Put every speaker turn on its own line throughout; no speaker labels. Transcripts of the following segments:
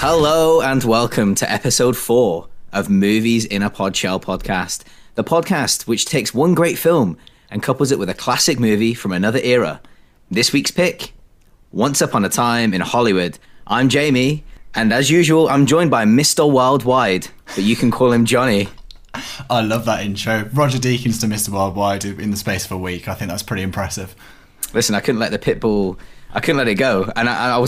Hello and welcome to episode 4 of Movies in a Podshell podcast, the podcast which takes one great film and couples it with a classic movie from another era. This week's pick, Once Upon a Time in Hollywood. I'm Jamie, and as usual, I'm joined by Mr. Worldwide, but you can call him Jonny.
I love that intro. Roger Deakins to Mr. Worldwide in the space of a week. I think that's pretty impressive.
Listen, I couldn't let the Pitbull... I couldn't let it go, and I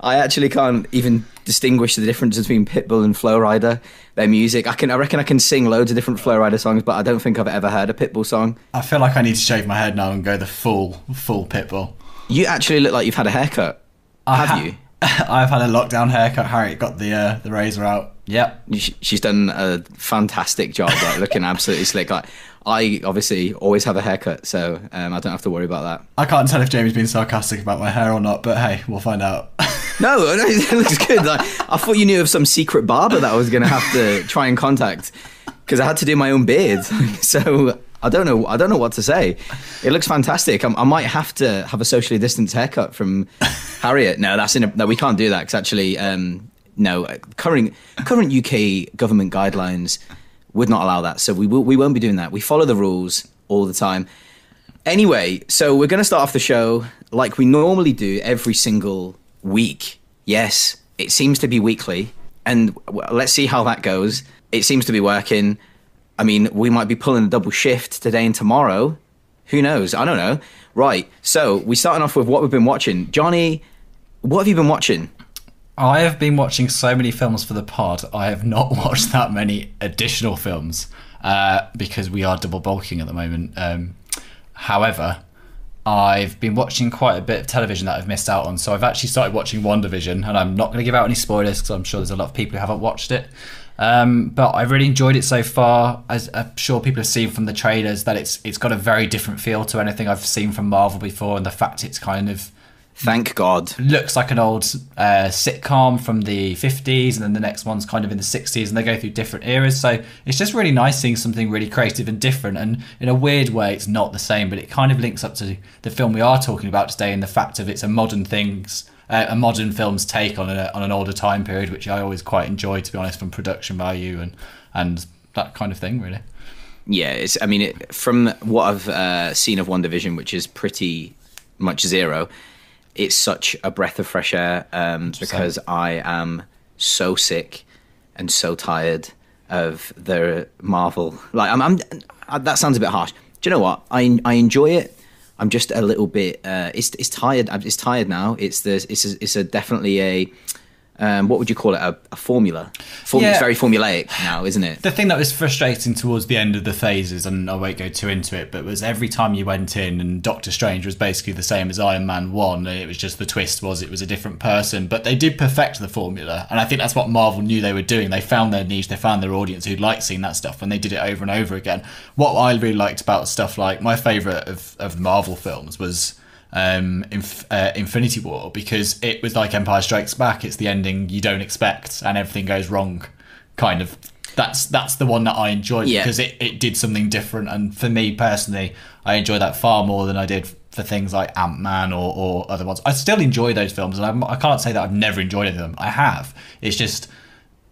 actually can't even distinguish the difference between Pitbull and Flo Rida, their music. I reckon I can sing loads of different Flo Rida songs, but I don't think I've ever heard a Pitbull song.
I feel like I need to shave my head now and go the full Pitbull.
You actually look like you've had a haircut. Have you?
I've had a lockdown haircut. Harriet got the razor out. Yep.
She's done a fantastic job, like looking absolutely slick. Like, I obviously always have a haircut, so I don't have to worry about that.
I can't tell if Jamie's been sarcastic about my hair or not, but hey, we'll find out.
No, it looks good. Like, I thought you knew of some secret barber that I was going to have to try and contact because I had to do my own beard. So I don't know what to say. It looks fantastic. I might have to have a socially distanced haircut from Harriet. No, no, we can't do that because actually, no, current UK government guidelines would not allow that. So we won't be doing that. We follow the rules all the time. Anyway, so we're going to start off the show like we normally do every single week. Yes, it seems to be weekly, and let's see how that goes. It seems to be working. I mean, we might be pulling a double shift today and tomorrow. Who knows? I don't know. Right, so we're starting off with what we've been watching. Jonny, what have you been watching?
I have been watching so many films for the pod. I have not watched that many additional films because we are double bulking at the moment. However, I've been watching quite a bit of television that I've missed out on. So I've actually started watching WandaVision, and I'm not going to give out any spoilers because I'm sure there's a lot of people who haven't watched it. But I've really enjoyed it so far. As I'm sure people have seen from the trailers, that it's got a very different feel to anything I've seen from Marvel before, and the fact it's kind of...
Thank God.
Looks like an old sitcom from the 50s, and then the next one's kind of in the 60s, and they go through different eras. So it's just really nice seeing something really creative and different. And in a weird way, it's not the same, but it kind of links up to the film we are talking about today, and the fact of it's a modern film's take on an older time period, which I always quite enjoy, to be honest, from production value and that kind of thing, really.
Yeah, from what I've seen of WandaVision, which is pretty much zero. It's such a breath of fresh air because I am so sick and so tired of the Marvel. Like, that sounds a bit harsh. Do you know what? I enjoy it. I'm just a little bit. It's tired. It's tired now. It's definitely a. What would you call it? A formula. It's very formulaic now, isn't it?
The thing that was frustrating towards the end of the phases, and I won't go too into it, but was every time you went in and Doctor Strange was basically the same as Iron Man 1, and it was just the twist was it was a different person. But they did perfect the formula, and I think that's what Marvel knew they were doing. They found their niche, they found their audience who'd like seeing that stuff, and they did it over and over again. What I really liked about stuff like my favourite of the Marvel films was... Infinity War, because it was like Empire Strikes Back. It's the ending you don't expect and everything goes wrong, kind of. That's the one that I enjoyed because it did something different, and for me personally I enjoy that far more than I did for things like Ant-Man or other ones. I still enjoy those films, and I can't say that I've never enjoyed any of them. I have. It's just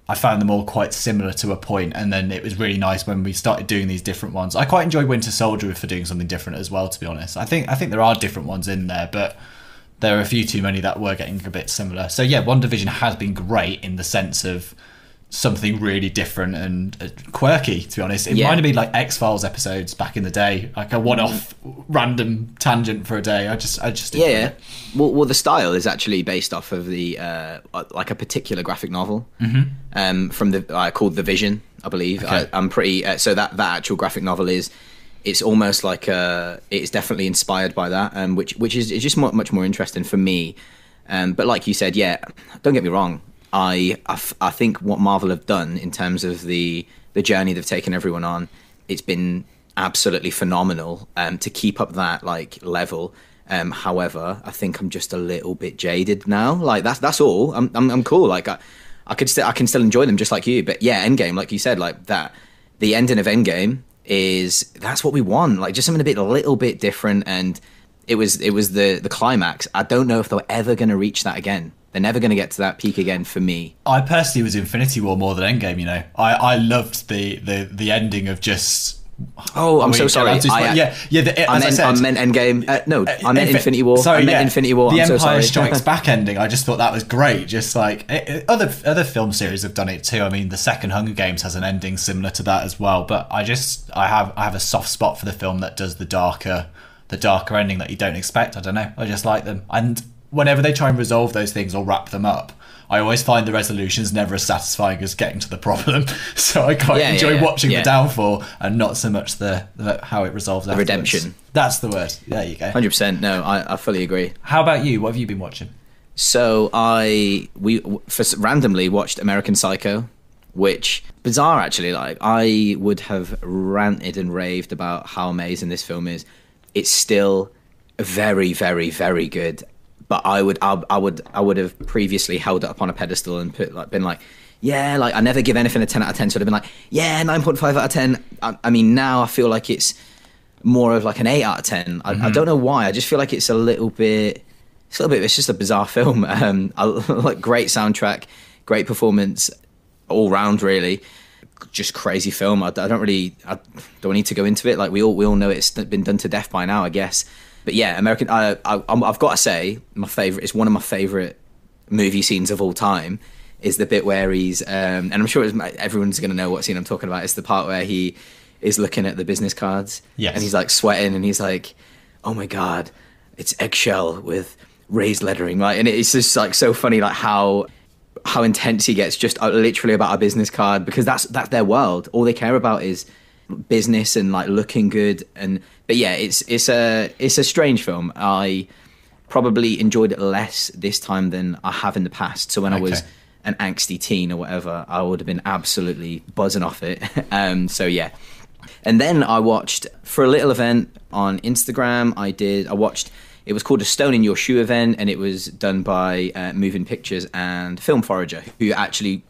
I found them all quite similar to a point, and then it was really nice when we started doing these different ones. I quite enjoyed Winter Soldier for doing something different as well, to be honest. I think there are different ones in there, but there are a few too many that were getting a bit similar. So yeah, WandaVision has been great in the sense of something really different and quirky, to be honest. It reminded me like X-Files episodes back in the day, like a one-off random tangent for a day. I just enjoyed it.
Well, the style is actually based off of the like a particular graphic novel from the called The Vision, I believe.
Okay.
I'm pretty so that actual graphic novel it's almost like it's definitely inspired by that, which is just much more interesting for me. But like you said, don't get me wrong. I think what Marvel have done in terms of the journey they've taken everyone on, it's been absolutely phenomenal to keep up that like level. However, I think I'm just a little bit jaded now. Like that's all. I'm cool. Like I can still enjoy them just like you. But yeah, Endgame, like you said, like that. The ending of Endgame that's what we want. Like just something a little bit different. And it was the climax. I don't know if they're ever going to reach that again. They're never going to get to that peak again for me.
I personally was Infinity War more than Endgame, you know. I loved the ending of just...
Oh, I'm so sorry.
I meant
Endgame. I meant Infinity War.
Sorry,
I meant Infinity War.
The
I'm
Empire
so sorry.
Strikes Back ending, I just thought that was great. Just like other film series have done it too. I mean, the second Hunger Games has an ending similar to that as well. But I have a soft spot for the film that does the darker ending that you don't expect. I don't know. I just like them. And whenever they try and resolve those things or wrap them up, I always find the resolutions never as satisfying as getting to the problem. So I quite enjoy watching the downfall and not so much the how it resolves afterwards.
Redemption.
That's the word. There you go.
100%. No, I fully agree.
How about you? What have you been watching?
So we randomly watched American Psycho, which, bizarre actually, like I would have ranted and raved about how amazing this film is. It's still very, very, very good. But I would have previously held it up on a pedestal and been like, yeah, like I never give anything a 10 out of 10. So I'd have been like, yeah, 9.5 out of 10. I mean, now I feel like it's more of like an 8 out of 10. I don't know why. I just feel like it's just a bizarre film. Like great soundtrack, great performance all round, really. Just crazy film. I don't need to go into it. Like we all know it's been done to death by now, I guess. But yeah, American. I've got to say, it's one of my favorite movie scenes of all time. Is the bit where he's, and I'm sure everyone's going to know what scene I'm talking about. It's the part where he is looking at the business cards,
yes,
and he's like sweating, and he's like, "Oh my god, it's eggshell with raised lettering," right? And it's just like so funny, like how intense he gets just literally about a business card, because that's their world. All they care about is business and like looking good. But yeah, it's a strange film. I probably enjoyed it less this time than I have in the past. So when I was an angsty teen or whatever, I would have been absolutely buzzing off it. So yeah. And then I watched, for a little event on Instagram, I watched, it was called a Stone in Your Shoe event, and it was done by Moving Pictures and Film Forager, who actually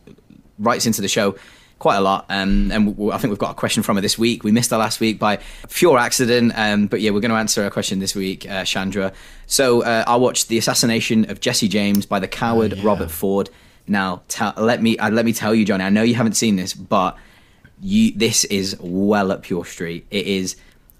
writes into the show quite a lot. And I think we've got a question from her this week. We missed her last week by pure accident. But yeah, we're going to answer a question this week, Chandra. So I watched The Assassination of Jesse James by the coward Robert Ford. Now, let me tell you, Jonny, I know you haven't seen this, but this is well up your street. It is,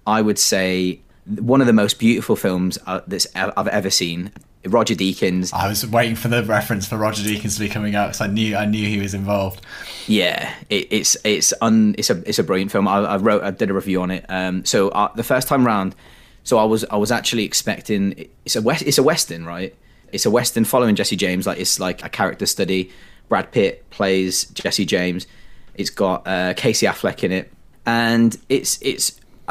I would say, one of the most beautiful films I've ever seen. Roger Deakins. I was
waiting for the reference for Roger Deakins to be coming out because I knew he was involved.
Yeah, it's a brilliant film. I did a review on it. So the first time round, so I was actually expecting, it's a western, right? It's a western following Jesse James. Like it's like a character study. Brad Pitt plays Jesse James. It's got Casey Affleck in it, and it's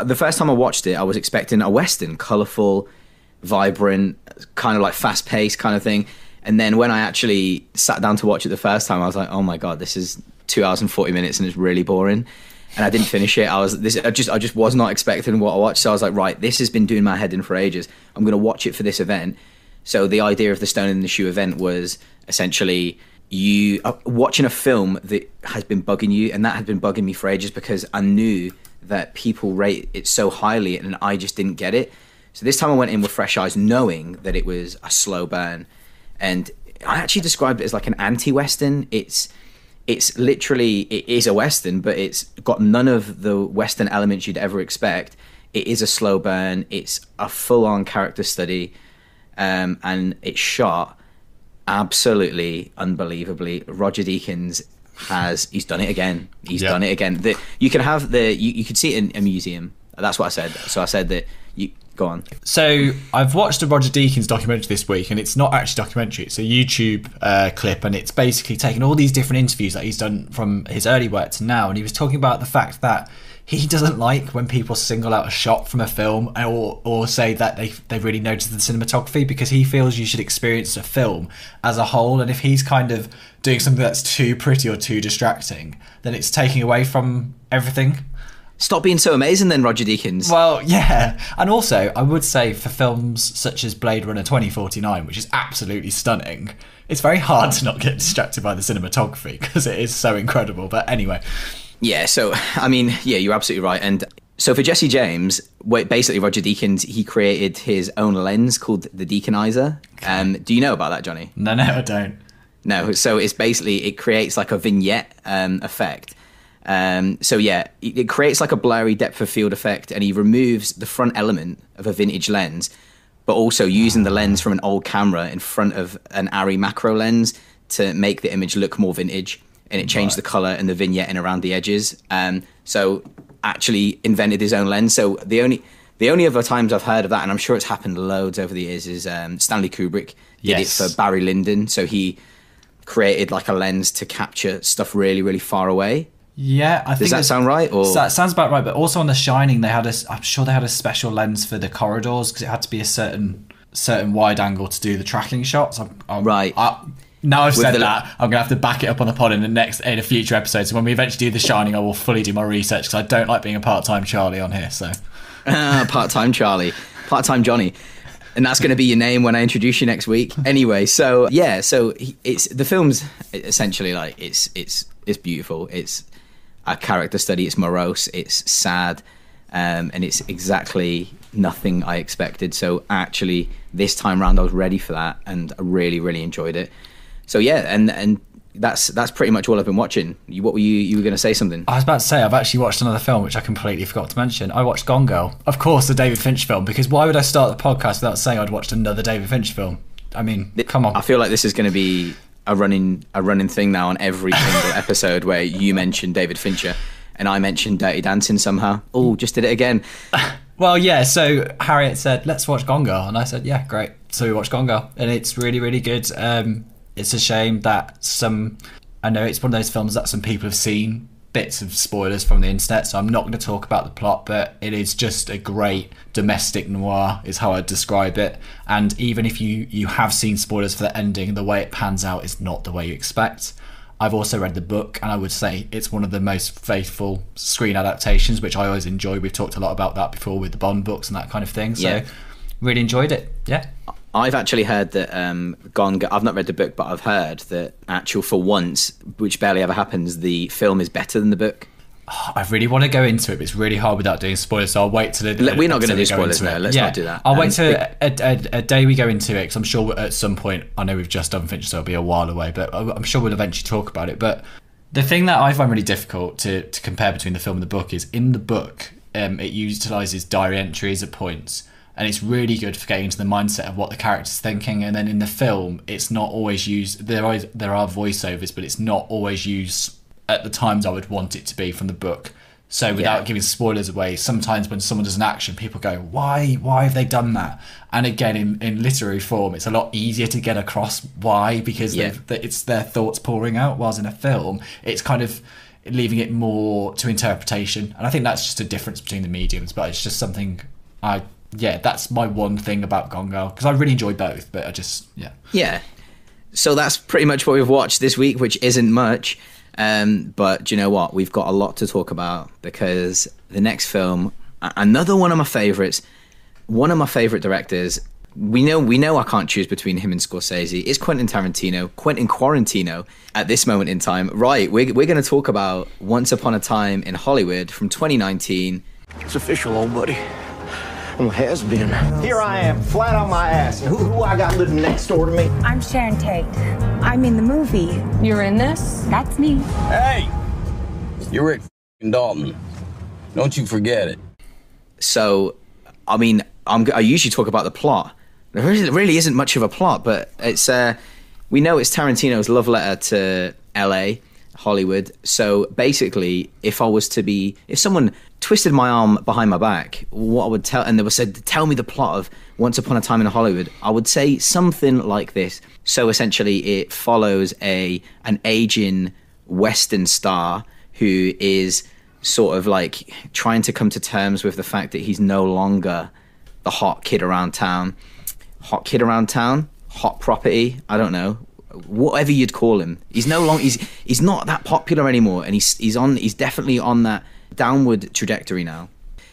the first time I watched it, I was expecting a western, colourful, vibrant, kind of like fast-paced kind of thing. And then when I actually sat down to watch it the first time, I was like, oh my god, this is 2 hours and 40 minutes and it's really boring. And I didn't finish it. I just was not expecting what I watched. So I was like, right, this has been doing my head in for ages. I'm going to watch it for this event. So the idea of the Stone in the Shoe event was essentially you watching a film that has been bugging you, and that had been bugging me for ages because I knew that people rate it so highly and I just didn't get it. So this time I went in with fresh eyes, knowing that it was a slow burn. And I actually described it as like an anti-Western. It's literally, it is a Western, but it's got none of the Western elements you'd ever expect. It is a slow burn. It's a full-on character study. And it's shot absolutely unbelievably. Roger Deakins he's done it again. He's done it again. You could see it in a museum. That's what I said. So I said that go on.
So I've watched a Roger Deakins documentary this week, and it's not actually a documentary. It's a YouTube clip, and it's basically taken all these different interviews that he's done from his early work to now, and he was talking about the fact that he doesn't like when people single out a shot from a film or say that they've really noticed the cinematography, because he feels you should experience a film as a whole, and if he's kind of doing something that's too pretty or too distracting, then it's taking away from everything.
Stop being so amazing then, Roger Deakins.
Well, yeah. And also, I would say for films such as Blade Runner 2049, which is absolutely stunning, it's very hard to not get distracted by the cinematography because it is so incredible. But anyway.
Yeah, so, I mean, yeah, you're absolutely right. And So for Jesse James, basically Roger Deakins, he created his own lens called the Deakinizer. Do you know about that, Johnny?
No, I don't.
No, so it's basically, it creates like a vignette effect. So yeah, it creates like a blurry depth of field effect, and he removes the front element of a vintage lens, but also using the lens from an old camera in front of an Arri macro lens to make the image look more vintage, and it changed the color and the vignette in around the edges. So actually invented his own lens. So the only other times I've heard of that, and I'm sure it's happened loads over the years, is Stanley Kubrick did it for Barry Lyndon. So he created like a lens to capture stuff really, really far away.
Yeah, I think.
Does that sound right? Or
that sounds about right. But also on The Shining, I'm sure they had a special lens for the corridors because it had to be a certain wide angle to do the tracking shots.
Right.
Now I've said that, I'm gonna have to back it up on the pod in a future episode. So when we eventually do The Shining, I will fully do my research because I don't like being a part-time Charlie on here. So
part-time Charlie, part-time Johnny. And that's going to be your name when I introduce you next week. Anyway, so yeah, it's the film's essentially like it's beautiful. It's a character study. It's morose. It's sad, and it's exactly nothing I expected. So actually, this time round, I was ready for that, and I really, really enjoyed it. So yeah, and that's pretty much all I've been watching. What were you were going to say something?
I was about to say I've actually watched another film which I completely forgot to mention. I watched Gone Girl, of course, the David Fincher film, because why would I start the podcast without saying I'd watched another David Fincher film? I mean, come on.
I feel like this is going to be a running thing now on every single episode where you mention David Fincher and I mention Dirty Dancing somehow. Oh, just did it again.
Well, yeah, so Harriet said, let's watch Gone Girl, and I said, yeah, great. So we watched Gone Girl, and it's really, really good. It's a shame that I know it's one of those films that some people have seen bits of spoilers from the internet, so I'm not going to talk about the plot, but it is just a great domestic noir is how I'd describe it. And even if you have seen spoilers for the ending, the way it pans out is not the way you expect. I've also read the book, and I would say it's one of the most faithful screen adaptations, which I always enjoy. We've talked a lot about that before with the Bond books and that kind of thing, so really enjoyed it. Yeah.
I've actually heard that Gone Girl, I've not read the book, but I've heard that for once, which barely ever happens, the film is better than the book.
Oh, I really want to go into it, but it's really hard without doing spoilers, so I'll wait till
we're not going to do spoilers now. Let's not do that.
I'll wait till a day we go into it, because I'm sure at some point, I know we've just done Fincher, so it'll be a while away, but I'm sure we'll eventually talk about it. But the thing that I find really difficult to compare between the film and the book is, in the book, it utilises diary entries at points, and it's really good for getting into the mindset of what the character's thinking. And then in the film, it's not always used. There are voiceovers, but it's not always used at the times I would want it to be from the book. So without giving spoilers away, sometimes when someone does an action, people go, why have they done that? And again, in literary form, it's a lot easier to get across why, because it's their thoughts pouring out, whilst in a film, it's kind of leaving it more to interpretation. And I think that's just a difference between the mediums, but it's just something that's my one thing about Gone Girl, because I really enjoy both, but I just,
Yeah. So that's pretty much what we've watched this week, which isn't much. But do you know what? We've got a lot to talk about, because the next film, another one of my favourites, one of my favourite directors, we know I can't choose between him and Scorsese. It's Quentin Quarantino at this moment in time. Right, we're going to talk about Once Upon a Time in Hollywood from 2019.
It's official, old buddy. I'm a has-been. Here I am, flat on my ass. And who I got living next door to me?
I'm Sharon Tate. I'm in the movie.
You're in this?
That's me.
Hey! You're Rick Dalton. Don't you forget it.
So, I mean, I usually talk about the plot. There really isn't much of a plot, but it's we know it's Tarantino's love letter to LA, Hollywood. So basically, if someone twisted my arm behind my back, what I would tell, and they said, tell me the plot of Once Upon a Time in Hollywood, I would say something like this. So essentially, it follows an aging Western star who is sort of like trying to come to terms with the fact that he's no longer the hot kid around town. Hot kid around town? Hot property? I don't know. Whatever you'd call him. He's no longer, he's not that popular anymore, and he's definitely on that downward trajectory now.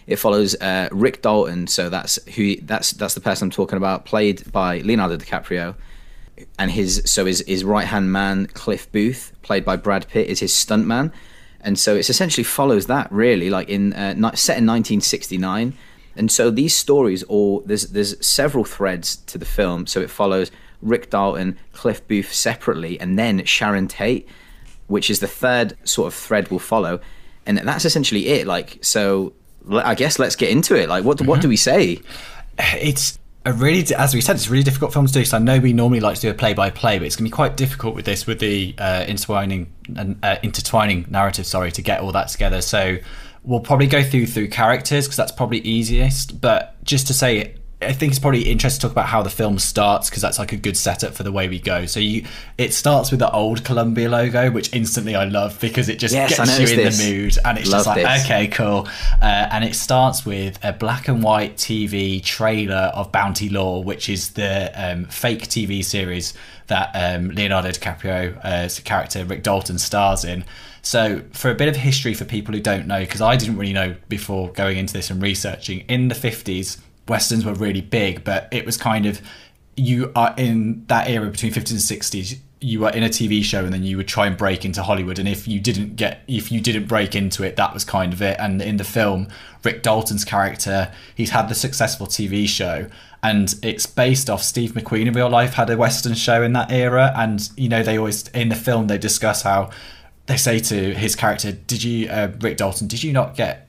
It follows Rick Dalton, so that's the person I'm talking about, played by Leonardo DiCaprio, and his right hand man Cliff Booth, played by Brad Pitt, is his stuntman. And so it essentially follows that, really, like set in 1969. And so these stories there's several threads to the film. So it follows Rick Dalton, Cliff Booth separately, and then Sharon Tate, which is the third sort of thread we'll follow. And that's essentially it. Like, so I guess let's get into it. Like, what do we say?
It's a really, as we said, it's a really difficult film to do. So I know we normally like to do a play-by-play, but it's going to be quite difficult with this, with the intertwining narrative, to get all that together. So we'll probably go through characters, because that's probably easiest. But just to say, I think it's probably interesting to talk about how the film starts, because that's like a good setup for the way we go. So it starts with the old Columbia logo, which instantly I love, because it just gets you in the mood, and it's just like, okay, cool. And it starts with a black and white TV trailer of Bounty Law, which is the fake TV series that Leonardo DiCaprio's character Rick Dalton stars in. So for a bit of history for people who don't know, because I didn't really know before going into this and researching, in the 50s, Westerns were really big, but it was kind of, you are in that era between 50s and 60s, you were in a TV show and then you would try and break into Hollywood, and if you didn't break into it, that was kind of it. And in the film, Rick Dalton's character, he's had the successful TV show, and it's based off Steve McQueen in real life had a Western show in that era. And they always, in the film, they discuss how they say to his character, Rick Dalton, did you not get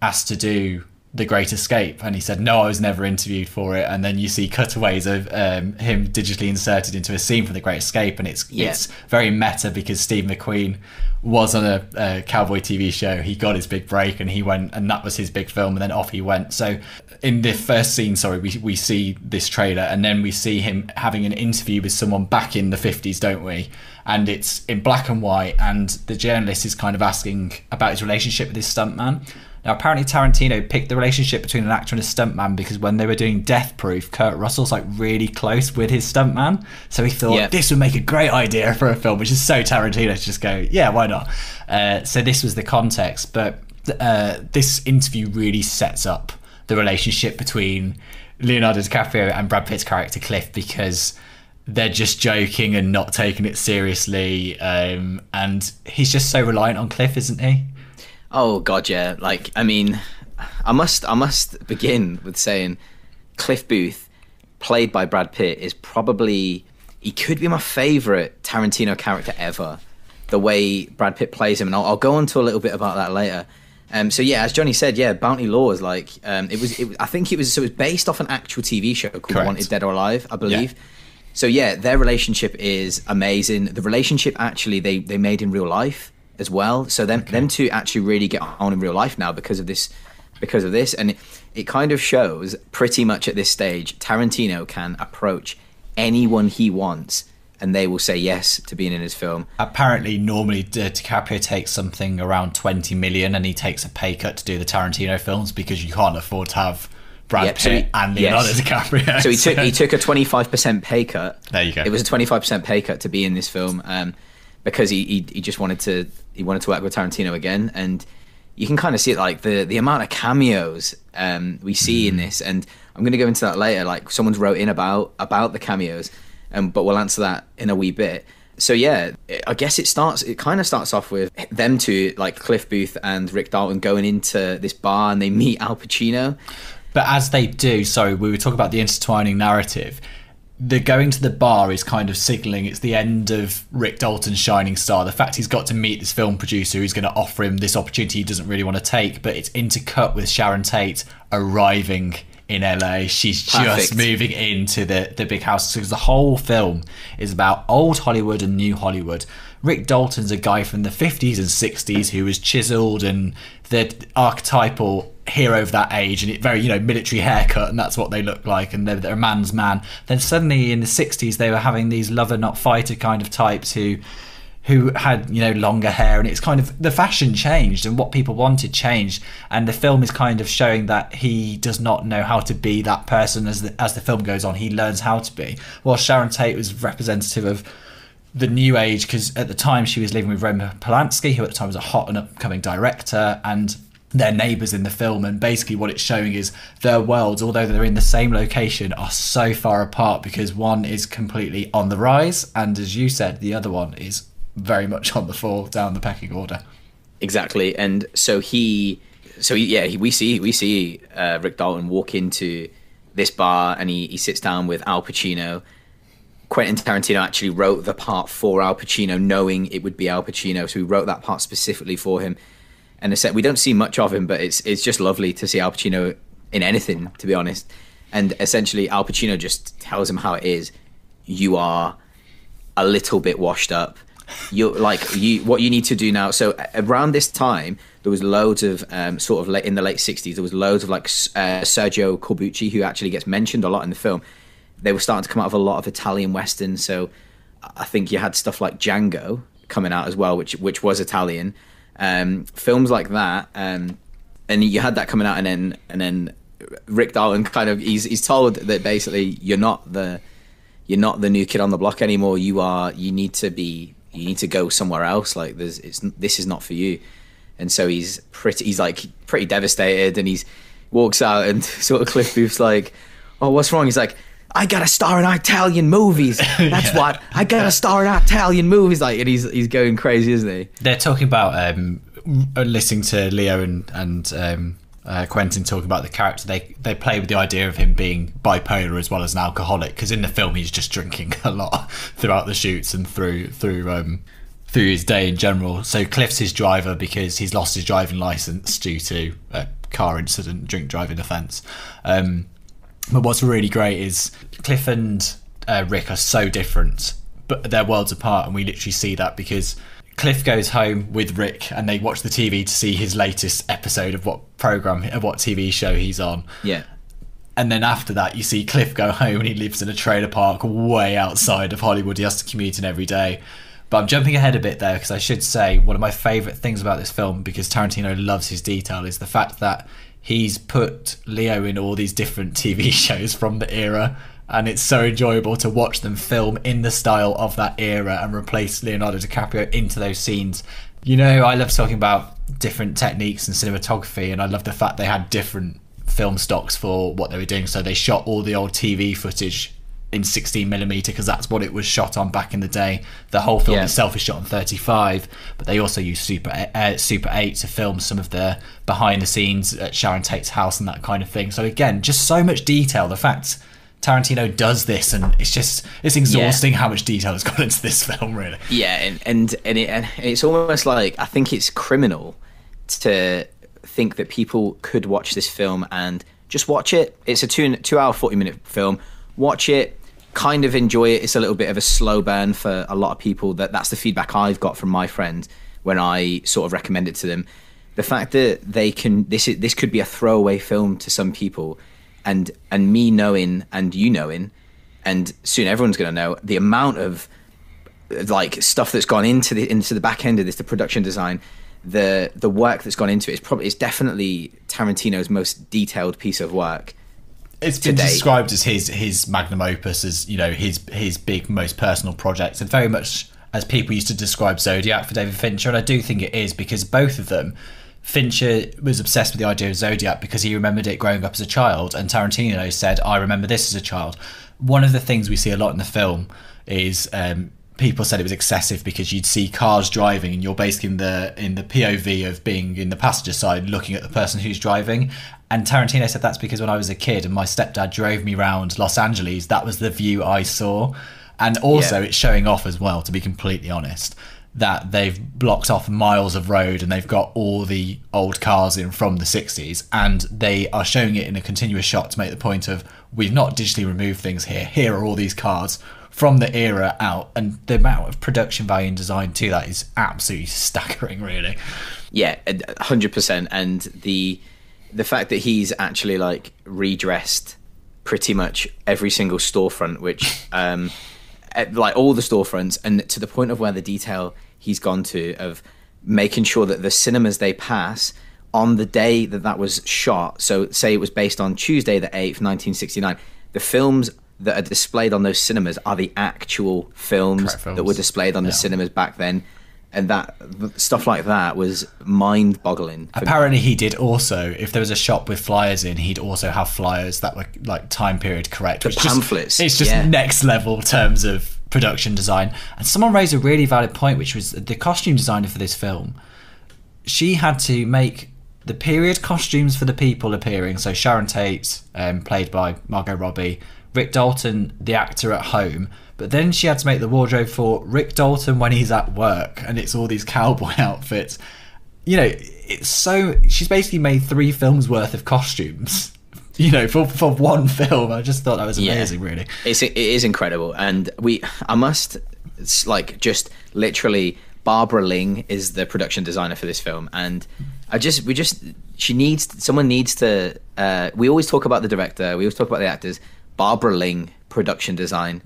asked to do The Great Escape? And he said, no, I was never interviewed for it. And then you see cutaways of him digitally inserted into a scene from The Great Escape, and it's very meta, because Steve McQueen was on a cowboy TV show. He got his big break, and he went, and that was his big film, and then off he went. So in the first scene, we see this trailer, and then we see him having an interview with someone back in the 50s, don't we? And it's in black and white, and the journalist is kind of asking about his relationship with his stuntman. Now, apparently Tarantino picked the relationship between an actor and a stuntman because when they were doing Death Proof, Kurt Russell's like really close with his stuntman. So he thought this would make a great idea for a film, which is so Tarantino to just go, yeah, why not? So this was the context. But this interview really sets up the relationship between Leonardo DiCaprio and Brad Pitt's character Cliff, because they're just joking and not taking it seriously. And he's just so reliant on Cliff, isn't he?
Oh God, yeah. Like, I mean, I must begin with saying Cliff Booth, played by Brad Pitt, is probably, he could be my favorite Tarantino character ever. The way Brad Pitt plays him, and I'll go on to a little bit about that later. So yeah, as Jonny said, yeah, Bounty Law is like, it was based off an actual TV show called
Correct.
Wanted Dead or Alive, I believe.
Yeah.
So yeah, their relationship is amazing. The relationship actually they made in real life as well. So them two actually really get on in real life now because of this, and it kind of shows pretty much at this stage Tarantino can approach anyone he wants and they will say yes to being in his film.
Apparently, normally DiCaprio takes something around 20 million, and he takes a pay cut to do the Tarantino films because you can't afford to have Brad Pitt and Leonardo DiCaprio.
So he took a 25% pay cut.
There you go.
It was a 25% pay cut to be in this film, because he just wanted to work with Tarantino again. And you can kind of see it, like the amount of cameos we see in this, and I'm going to go into that later. Like, someone's wrote in about the cameos, but we'll answer that in a wee bit. So yeah, I guess it kind of starts off with them two, like Cliff Booth and Rick Dalton, going into this bar and they meet Al Pacino.
But as they do, we were talking about the intertwining narrative. The going to the bar is kind of signalling it's the end of Rick Dalton's shining star. The fact he's got to meet this film producer who's going to offer him this opportunity he doesn't really want to take, but it's intercut with Sharon Tate arriving in LA. She's just moving into the big house, because the whole film is about old Hollywood and new Hollywood. Rick Dalton's a guy from the 50s and 60s who was chiseled and the archetypal hero of that age, and it very military haircut, and that's what they look like, and they're a man's man. Then suddenly in the 60s they were having these lover not fighter kind of types who had longer hair, and it's kind of, the fashion changed and what people wanted changed, and the film is kind of showing that he does not know how to be that person as the film goes on. He learns how to be, while Sharon Tate was representative of the new age, because at the time she was living with Roman Polanski, who at the time was a hot and upcoming director, and they're neighbours in the film. And basically what it's showing is their worlds, although they're in the same location, are so far apart, because one is completely on the rise, and as you said, the other one is very much on the fall down the pecking order.
Exactly, and we see Rick Dalton walk into this bar, and he sits down with Al Pacino. Quentin Tarantino actually wrote the part for Al Pacino, knowing it would be Al Pacino, so he wrote that part specifically for him. And we don't see much of him, but it's just lovely to see Al Pacino in anything, to be honest. And essentially, Al Pacino just tells him how it is. You are a little bit washed up. What you need to do now. So around this time, there was loads of sort of in the late 60s, there was loads of like Sergio Corbucci, who actually gets mentioned a lot in the film. They were starting to come out of a lot of Italian westerns. So I think you had stuff like Django coming out as well, which was Italian. Films like that, and you had that coming out, and then Rick Dalton kind of he's told that basically you're not the new kid on the block anymore. You need to go somewhere else. Like this is not for you. And so he's pretty devastated, and he walks out, and sort of Cliff Booth's like, "Oh, what's wrong?" He's like, "I got to star in Italian movies. That's what I got to star in Italian movies." Like, and he's going crazy, isn't he?
They're talking about listening to Leo and Quentin talking about the character. They play with the idea of him being bipolar as well as an alcoholic, because in the film he's just drinking a lot throughout the shoots and through his day in general. So Cliff's his driver because he's lost his driving license due to a car incident, drink driving offence. But what's really great is Cliff and Rick are so different, but they're worlds apart, and we literally see that because Cliff goes home with Rick and they watch the TV to see his latest episode of what TV show he's on.
Yeah.
And then after that, you see Cliff go home, and he lives in a trailer park way outside of Hollywood. He has to commute in every day. But I'm jumping ahead a bit there, because I should say one of my favourite things about this film, because Tarantino loves his detail, is the fact that he's put Leo in all these different TV shows from the era, and it's so enjoyable to watch them film in the style of that era and replace Leonardo DiCaprio into those scenes. You know, I love talking about different techniques and cinematography, and I love the fact they had different film stocks for what they were doing. So they shot all the old TV footage in 16mm because that's what it was shot on back in the day. The whole film itself is shot on 35, but they also use Super 8 to film some of the behind the scenes at Sharon Tate's house and that kind of thing. So again, just so much detail. The fact Tarantino does this, and it's exhausting how much detail has gone into this film, really. Yeah, and
it's almost like, I think it's criminal to think that people could watch this film and just watch it. It's a 2 hour 40-minute film. Watch it, kind of enjoy it. It's a little bit of a slow burn for a lot of people. That's the feedback I've got from my friends when I sort of recommend it to them. The fact that this could be a throwaway film to some people, and me knowing and you knowing, and soon everyone's going to know the amount of like stuff that's gone into the back end of this, the production design, the work that's gone into it. It's definitely Tarantino's most detailed piece of work.
It's been described as his magnum opus, as, you know, his big, most personal project, and very much as people used to describe Zodiac for David Fincher. And I do think it is, because both of them, Fincher was obsessed with the idea of Zodiac because he remembered it growing up as a child, and Tarantino said, I remember this as a child. One of the things we see a lot in the film is people said it was excessive because you'd see cars driving and you're basically in the POV of being in the passenger side looking at the person who's driving. And Tarantino said that's because when I was a kid and my stepdad drove me around Los Angeles, that was the view I saw. And also it's showing off as well, to be completely honest, that they've blocked off miles of road and they've got all the old cars in from the 60s, and they are showing it in a continuous shot to make the point of, we've not digitally removed things here. Here are all these cars from the era out, and the amount of production value and design to that is absolutely staggering, really.
Yeah, 100%. And the fact that he's actually like redressed pretty much every single storefront, which like all the storefronts, and to the point of where the detail he's gone to of making sure that the cinemas they pass on the day that was shot, so say it was based on Tuesday the 8th 1969, the films that are displayed on those cinemas are the actual films that were displayed on the cinemas back then. And that stuff like that was mind-boggling.
Apparently he did also, if there was a shop with flyers in, he'd also have flyers that were like time period correct.
The pamphlets.
It's just next level terms of production design. And someone raised a really valid point, which was the costume designer for this film she had to make the period costumes for the people appearing. So Sharon Tate, played by Margot Robbie, Rick Dalton, the actor at home. But then she had to make the wardrobe for Rick Dalton when he's at work, and it's all these cowboy outfits. You know, it's so... She's basically made 3 films worth of costumes, you know, for one film. I just thought that was amazing, really.
It is incredible. And I must, like, just literally... Barbara Ling is the production designer for this film, and someone needs to. We always talk about the director, we always talk about the actors. Barbara Ling production design,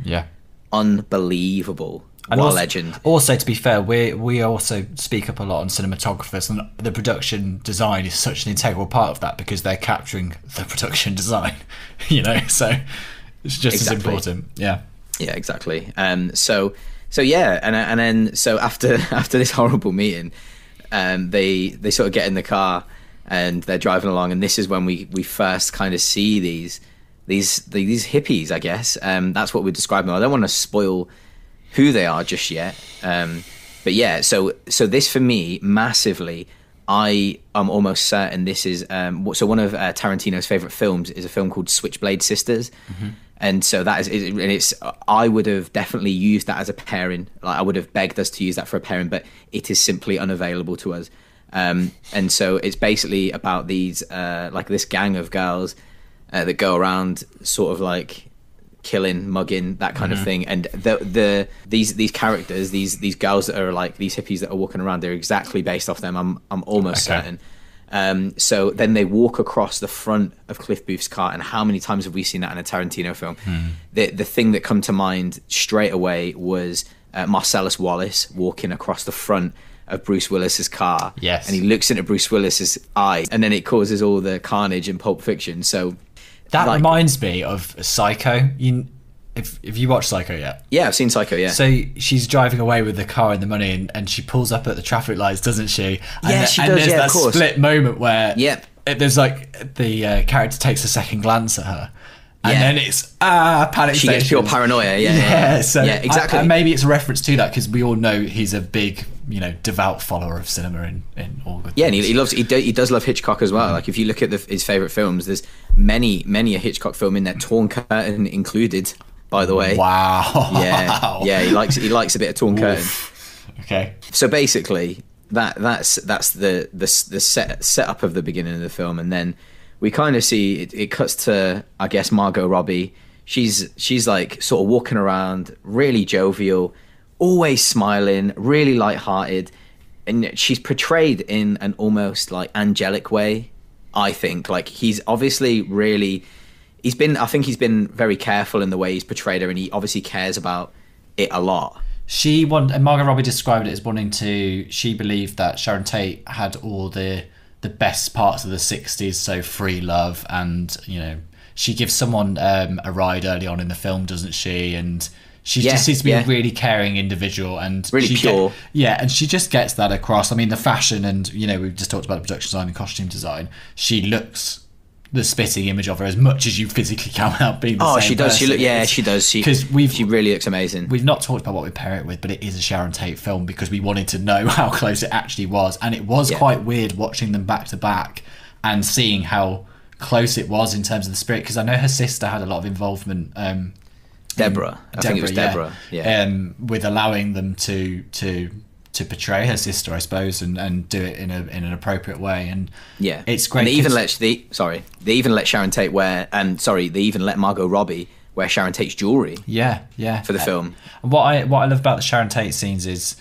unbelievable.
And
what a legend.
Also, to be fair, we also speak up a lot on cinematographers, and the production design is such an integral part of that because they're capturing the production design, you know. So it's just as important. Yeah,
exactly. So yeah, and then after this horrible meeting, they sort of get in the car and they're driving along, and this is when we first kind of see these hippies, I guess. That's what we're describing. I don't want to spoil who they are just yet, but yeah. So this for me massively. I am almost certain this is so one of Tarantino's favorite films is a film called Switchblade Sisters. Mm-hmm. And so that is, and it's. I would have definitely used that as a pairing. Like I would have begged us to use that for a pairing, but it is simply unavailable to us. And so it's basically about these, like this gang of girls that go around, sort of like killing, mugging, that kind of thing. And these characters, these girls that are like these hippies that are walking around, they're exactly based off them. I'm almost certain. So then they walk across the front of Cliff Booth's car, and how many times have we seen that in a Tarantino film? The thing that come to mind straight away was Marcellus Wallace walking across the front of Bruce Willis's car.
Yes.
And he looks into Bruce Willis's eye, and then it causes all the carnage in Pulp Fiction. So
that reminds me of Psycho. If you watch Psycho yet? Yeah,
I've seen Psycho, yeah.
So she's driving away with the car and the money, and she pulls up at the traffic lights, doesn't she? And
she does,
there's that
of course.
split moment where there's like the character takes a second glance at her, and then it's panic
she
station.
Gets pure paranoia.
So
exactly.
And maybe it's a reference to that because we all know he's a big, you know, devout follower of cinema in all good
and
things.
he does love Hitchcock as well. Like if you look at his favorite films, there's many a Hitchcock film in there, Torn Curtain included, by the way.
Wow.
Yeah, he likes a bit of Torn Curtain.
Okay.
So basically that's the setup of the beginning of the film, and then we kind of see it cuts to, I guess, Margot Robbie. She's like sort of walking around, really jovial, always smiling, really lighthearted, and she's portrayed in an almost like angelic way. I think like he's obviously really. I think he's been very careful in the way he's portrayed her, and he obviously cares about it a lot.
And Margot Robbie described it as wanting to. She believed that Sharon Tate had all the best parts of the 60s, so free love, and you know, she gives someone a ride early on in the film, doesn't she? And she just seems to be a really caring individual and
really pure.
And she just gets that across. I mean, the fashion, and you know, we've just talked about the production design and costume design. She looks the spitting image of her as much as you physically can without being the same
she does.
person.
She does.
Because
she really looks amazing.
We've not talked about what we pair it with, but it is a Sharon Tate film because we wanted to know how close it actually was, and it was quite weird watching them back to back and seeing how close it was in terms of the spirit. Because I know her sister had a lot of involvement.
Deborah, I think it was Deborah.
With allowing them to portray her sister, I suppose, and do it in an appropriate way, and it's great.
And they even let Sharon Tate wear, they even let Margot Robbie wear Sharon Tate's jewelry. For the film.
And what I love about the Sharon Tate scenes is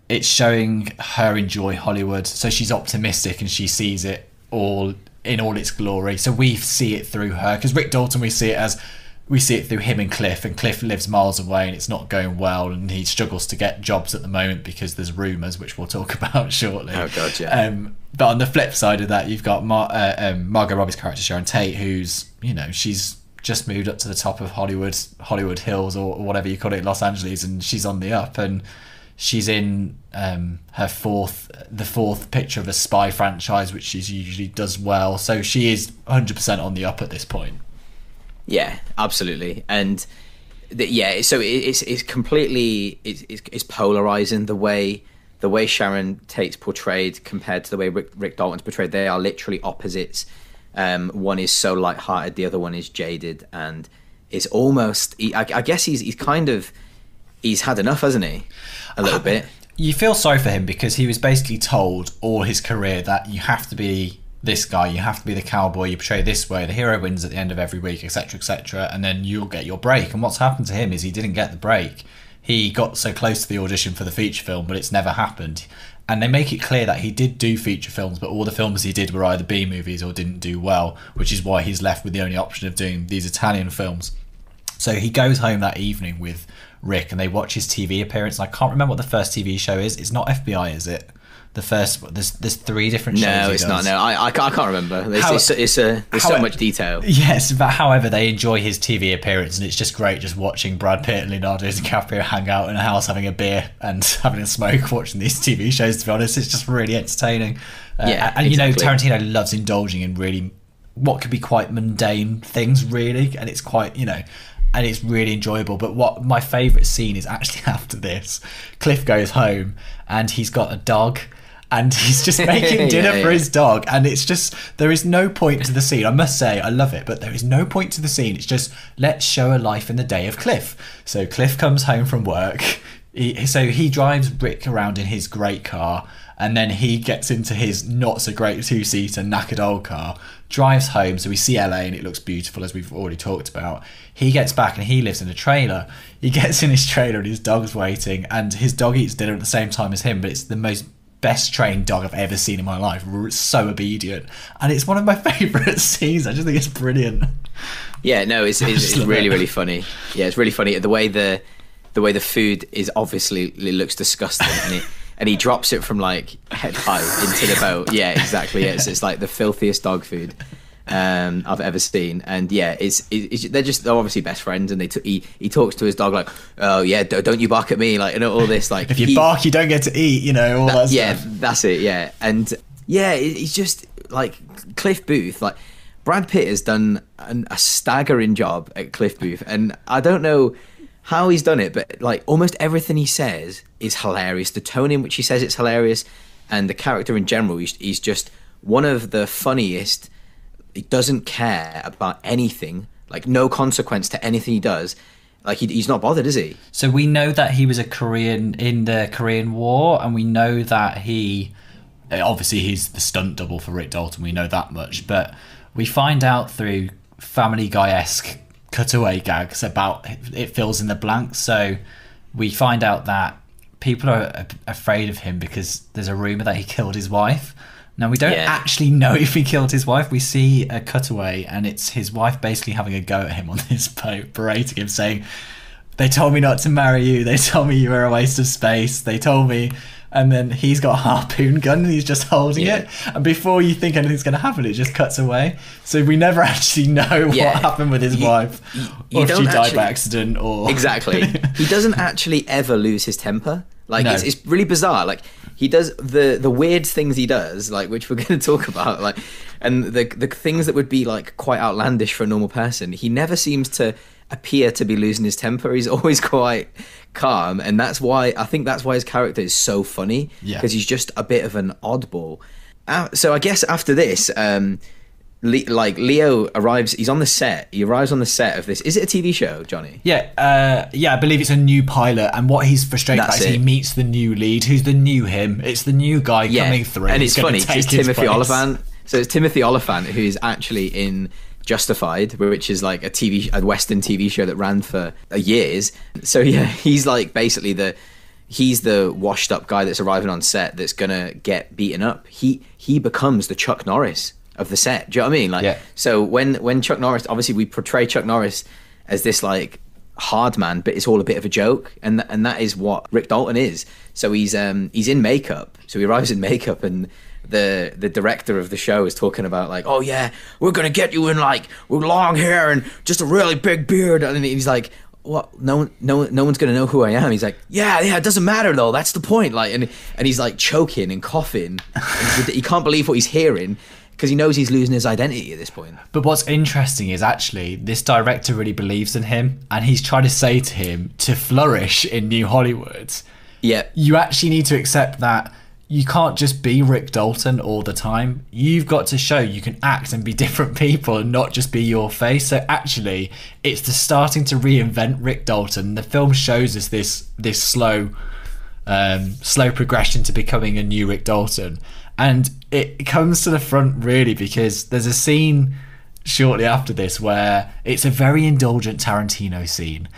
it's showing her enjoy Hollywood. So she's optimistic and she sees it all in all its glory. So we see it through her, because Rick Dalton, we see it through him and Cliff lives miles away and it's not going well, and he struggles to get jobs at the moment because there's rumours, which we'll talk about shortly.
Oh god, yeah.
But on the flip side of that, you've got Margot Robbie's character Sharon Tate, who's, you know, she's just moved up to the top of Hollywood Hills or whatever you call it, Los Angeles, and she's on the up, and she's in the fourth picture of a spy franchise, which she usually does well, so she is 100% on the up at this point.
Yeah, absolutely. And so it's completely it's polarizing the way the way Sharon Tate's portrayed compared to the way Rick Dalton's portrayed, they are literally opposites. One is so lighthearted, the other one is jaded, and is almost. I guess he's had enough, hasn't he? A little bit.
You feel sorry for him because he was basically told all his career that you have to be this guy, you have to be the cowboy, you portray this way, the hero wins at the end of every week, etc., and then you'll get your break. And what's happened to him is he didn't get the break. He got so close to the audition for the feature film, but it's never happened. And they make it clear that he did do feature films, but all the films he did were either B movies or didn't do well, which is why he's left with the only option of doing these Italian films. So he goes home that evening with Rick and they watch his TV appearance. I can't remember what the first TV show is. It's not FBI, is it? The first, there's 3 different shows.
No, it's not. No, I can't remember. There's so much detail.
Yes, but however, they enjoy his TV appearance, and it's just great just watching Brad Pitt and Leonardo DiCaprio hang out in a house having a beer and having a smoke, watching these TV shows. To be honest, it's just really entertaining. And
exactly.
Tarantino loves indulging in really what could be quite mundane things, really, and it's quite and it's really enjoyable. But what my favourite scene is actually after this. Cliff goes home and he's got a dog. And he's just making dinner for his dog. And it's just, there is no point to the scene. I must say, I love it, but there is no point to the scene. It's just, let's show a life in the day of Cliff. So Cliff comes home from work. So he drives Rick around in his great car. And then he gets into his not so great 2-seater knackered old car, drives home. So we see LA and it looks beautiful, as we've already talked about. He gets back and he lives in a trailer. He gets in his trailer and his dog's waiting. And his dog eats dinner at the same time as him. But it's the most best trained dog I've ever seen in my life. It's so obedient, and it's one of my favourite scenes. I just think it's brilliant.
Yeah, no, it's really funny. Yeah, it's really funny the way the food is obviously, it looks disgusting, and he drops it from like head high into the boat. Yeah, exactly. Yeah, it's like the filthiest dog food I've ever seen. And yeah, they're obviously best friends, and he talks to his dog like, oh yeah, don't you bark at me, like, all this, like,
if you bark you don't get to eat, all that stuff.
Yeah, that's it. Yeah. And yeah, he's just like Cliff Booth. Like, Brad Pitt has done a staggering job at Cliff Booth, and I don't know how he's done it, but like almost everything he says is hilarious. The tone in which he says it's hilarious, and the character in general, he's just one of the funniest. He doesn't care about anything, like no consequence to anything he does. Like he's not bothered, is he?
So we know that he was a Korean in the Korean War, and we know that obviously he's the stunt double for Rick Dalton. We know that much, but we find out through Family Guy-esque cutaway gags about it fills in the blanks. So we find out that people are afraid of him because there's a rumor that he killed his wife. Now, we don't actually know if he killed his wife. We see a cutaway, and it's his wife basically having a go at him on this boat, berating him, saying, they told me not to marry you. They told me you were a waste of space. They told me. And then he's got a harpoon gun, and he's just holding it. And before you think anything's going to happen, it just cuts away. So we never actually know what happened with his wife, or if she died by accident, or...
Exactly. He doesn't actually ever lose his temper. Like, no. It's really bizarre. Like, he does the weird things he does, like, which we're going to talk about, like, and the things that would be like quite outlandish for a normal person. He never seems to appear to be losing his temper. He's always quite calm, and that's why his character is so funny, because he's just a bit of an oddball. So I guess after this, Leo arrives. He's on the set. He arrives on the set of this. Is it a TV show, Jonny?
Yeah, I believe it's a new pilot. And what he's frustrated about is he meets the new lead, who's the new him. It's the new guy coming through.
And it's funny because it's Timothy Olyphant. So it's Timothy Olyphant, who's actually in Justified, which is like a Western TV show that ran for years. So yeah, he's like basically he's the washed up guy that's arriving on set that's gonna get beaten up. He becomes the Chuck Norris of the set. Do you know what I mean? Like, so when Chuck Norris, obviously we portray Chuck Norris as this like hard man, but it's all a bit of a joke, and that is what Rick Dalton is. So he's in makeup. So he arrives in makeup, and the director of the show is talking about like, oh yeah, we're gonna get you in like with long hair and just a really big beard, and he's like, what? No one's gonna know who I am. He's like, yeah, it doesn't matter though. That's the point. Like, and he's like choking and coughing. And he can't believe what he's hearing, because he knows he's losing his identity at this point.
But what's interesting is actually this director really believes in him, and he's trying to say to him to flourish in New Hollywood,
Yeah.
You actually need to accept that you can't just be Rick Dalton all the time. You've got to show you can act and be different people and not just be your face. So actually, it's the starting to reinvent Rick Dalton. The film shows us this slow progression to becoming a new Rick Dalton. And it comes to the front really because there's a scene shortly after this where it's a very indulgent Tarantino scene.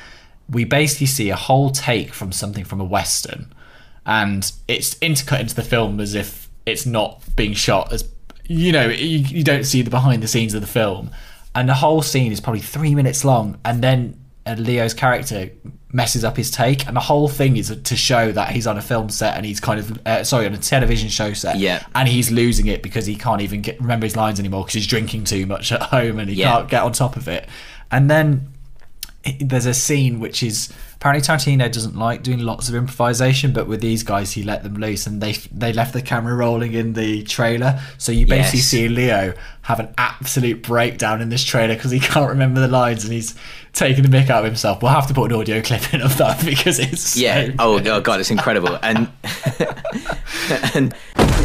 We basically see a whole take from something from a Western, and it's intercut into the film as if it's not being shot as, you know, you don't see the behind the scenes of the film, and the whole scene is probably 3 minutes long, and then Leo's character messes up his take, and the whole thing is to show that he's on a film set and he's kind of on a television show set, and he's losing it because he can't even remember his lines anymore because he's drinking too much at home and he can't get on top of it. And then there's a scene which is, apparently Tarantino doesn't like doing lots of improvisation, but with these guys he let them loose, and they left the camera rolling in the trailer, so you basically see Leo have an absolute breakdown in this trailer because he can't remember the lines and he's taking the mick out of himself. We'll have to put an audio clip in of that because it's so
oh god, it's incredible. And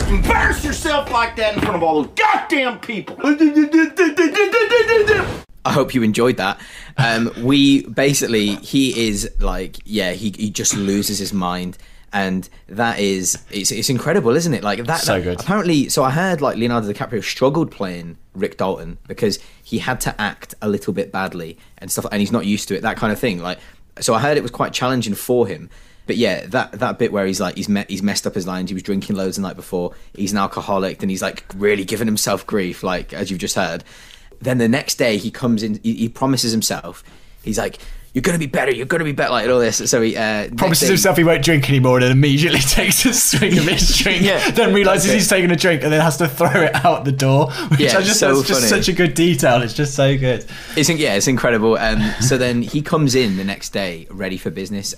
Embarrass yourself like that in front of all those goddamn people.
I hope you enjoyed that. We basically, he is like, he just loses his mind, and that is, it's incredible, isn't it? Like that good. Apparently, so I heard like Leonardo DiCaprio struggled playing Rick Dalton because he had to act a little bit badly and stuff, and he's not used to it, that kind of thing. Like, so I heard it was quite challenging for him. But yeah, that bit where he's like, he's messed up his lines. He was drinking loads the night before. He's an alcoholic, and he's like really giving himself grief, like as you've just heard. Then the next day he comes in, he promises himself, he's like, you're going to be better, like all this. So he
promises himself he won't drink anymore, and then immediately takes a swing of his drink, then realises he's taking a drink and then has to throw it out the door, which that's just such a good detail. It's just so good.
It's incredible. So then he comes in the next day ready for business.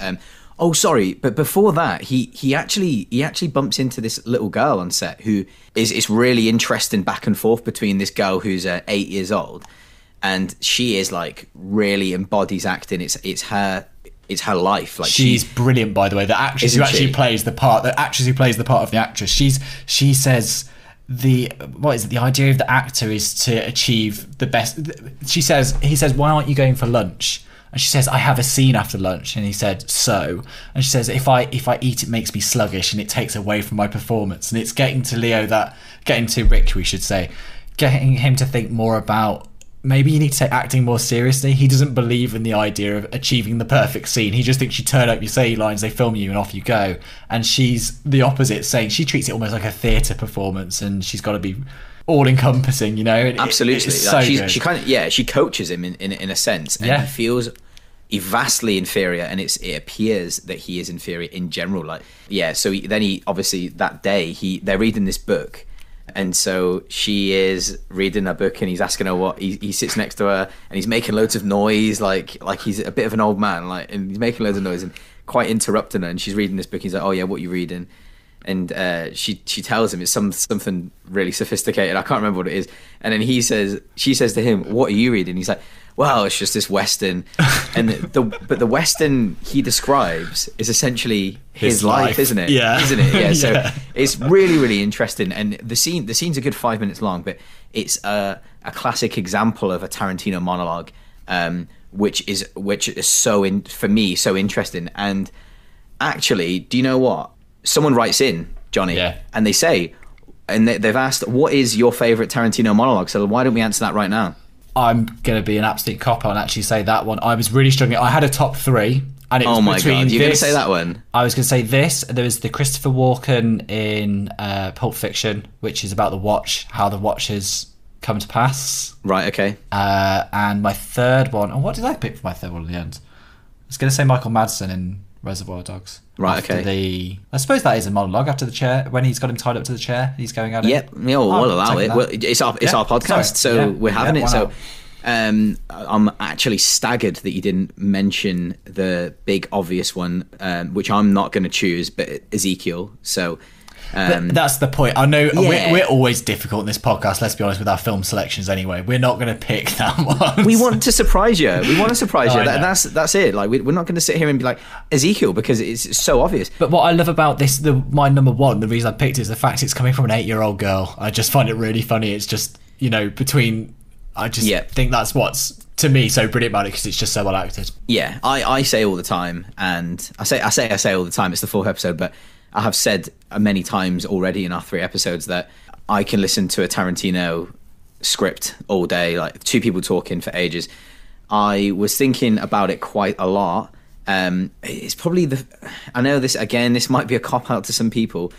Oh, sorry, but before that, he actually bumps into this little girl on set who is really interesting back and forth between this girl who's 8 years old, and she is like really embodies acting. It's her life. Like
she's brilliant, by the way. The actress who actually plays the part, of the actress. She says the idea of the actor is to achieve the best. He says, why aren't you going for lunch? And she says, I have a scene after lunch. And he said, so? And she says, if I eat, it makes me sluggish and it takes away from my performance. And it's getting to Rick, we should say, getting him to think more about, maybe you need to take acting more seriously. He doesn't believe in the idea of achieving the perfect scene. He just thinks you turn up, you say your lines, they film you, and off you go. And she's the opposite, saying she treats it almost like a theatre performance, and she's got to be all-encompassing, you know.
Absolutely. She kind of she coaches him in a sense, and he feels vastly inferior, and it appears that he is inferior in general. Like, so then he obviously that day they're reading this book, and so she is reading a book, and he's asking her what he sits next to her, and he's making loads of noise, like he's a bit of an old man, like, and he's making loads of noise and quite interrupting her, and she's reading this book. He's like, oh yeah, what are you reading? And she tells him it's something really sophisticated. I can't remember what it is. And then she says to him, what are you reading? He's like, well, it's just this Western. And but the Western he describes is essentially his life, isn't it?
Yeah.
Isn't it? Yeah. So it's really, really interesting. And the scene's a good 5 minutes long, but it's a classic example of a Tarantino monologue, which is for me so interesting. And actually, do you know what? Someone writes in, Johnny, and they say, and they've asked, what is your favourite Tarantino monologue? So why don't we answer that right now?
I'm going to be an absolute cop and actually say that one. I was really struggling. I had a top three, and it was between
you're going to say that one?
I was going to say this. There was the Christopher Walken in Pulp Fiction, which is about the watch, how the watch has come to pass.
Right, okay.
And my third one, what did I pick for my third one in the end? I was going to say Michael Madsen in Reservoir Dogs.
Right, okay.
I suppose that is a monologue after the chair, when he's got him tied up to the chair, he's going at it.
Yep, we'll allow it. Well, it's our podcast, we're having it. So I'm actually staggered that you didn't mention the big obvious one, which I'm not going to choose, but Ezekiel. So
But that's the point. I know
Yeah.
we're always difficult in this podcast, let's be honest, with our film selections anyway. We're not going to pick that one.
We want to surprise you. We want to surprise you.
I know.
That's it. Like, we're not going to sit here and be like, Ezekiel, because it's so obvious.
But what I love about this, my number one, the reason I picked it is the fact it's coming from an 8-year-old girl. I just find it really funny. It's just, I just think that's what's, to me, so brilliant about it, because it's just so well acted.
Yeah, I say all the time, and I say all the time, it's the 4th episode, but I have said many times already in our 3 episodes that I can listen to a Tarantino script all day, like 2 people talking for ages. I was thinking about it quite a lot. It's probably I know this might be a cop-out to some people.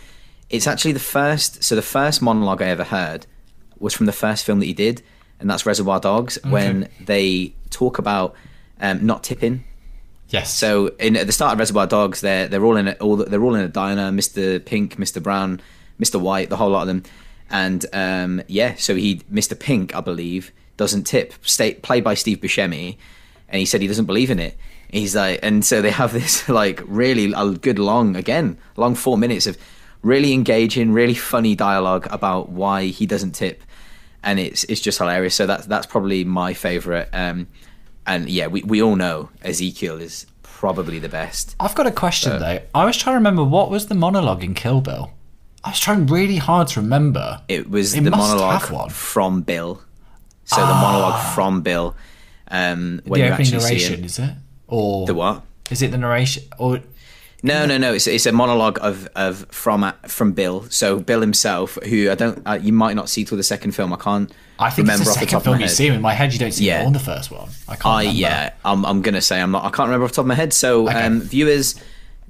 It's actually the first monologue I ever heard was from the first film that he did, and that's Reservoir Dogs, when they talk about not tipping.
Yes.
So at the start of Reservoir Dogs, they're all in a diner. Mr. Pink, Mr. Brown, Mr. White, the whole lot of them, and so Mr. Pink, I believe, doesn't tip. Played by Steve Buscemi, and he said he doesn't believe in it. He's like, and so they have this like really good long 4 minutes of really engaging, really funny dialogue about why he doesn't tip, and it's just hilarious. So that's probably my favorite. And yeah, we all know Ezekiel is probably the best.
I've got a question though. I was trying to remember, what was the monologue in Kill Bill? I was trying really hard to remember.
It was the monologue from Bill. So the monologue from Bill. When
the
you
opening
actually
narration,
see him.
is it? Or
The what?
Is it the narration? Or
No. It's a monologue from Bill. So Bill himself, who you might not see till the second film.
I think
remember
it's the
off the
second
top of
film
my
you
head.
see him. In my head, you don't see him
Yeah.
on the first one. I can't remember.
Yeah, I'm gonna say I can't remember off the top of my head. So viewers,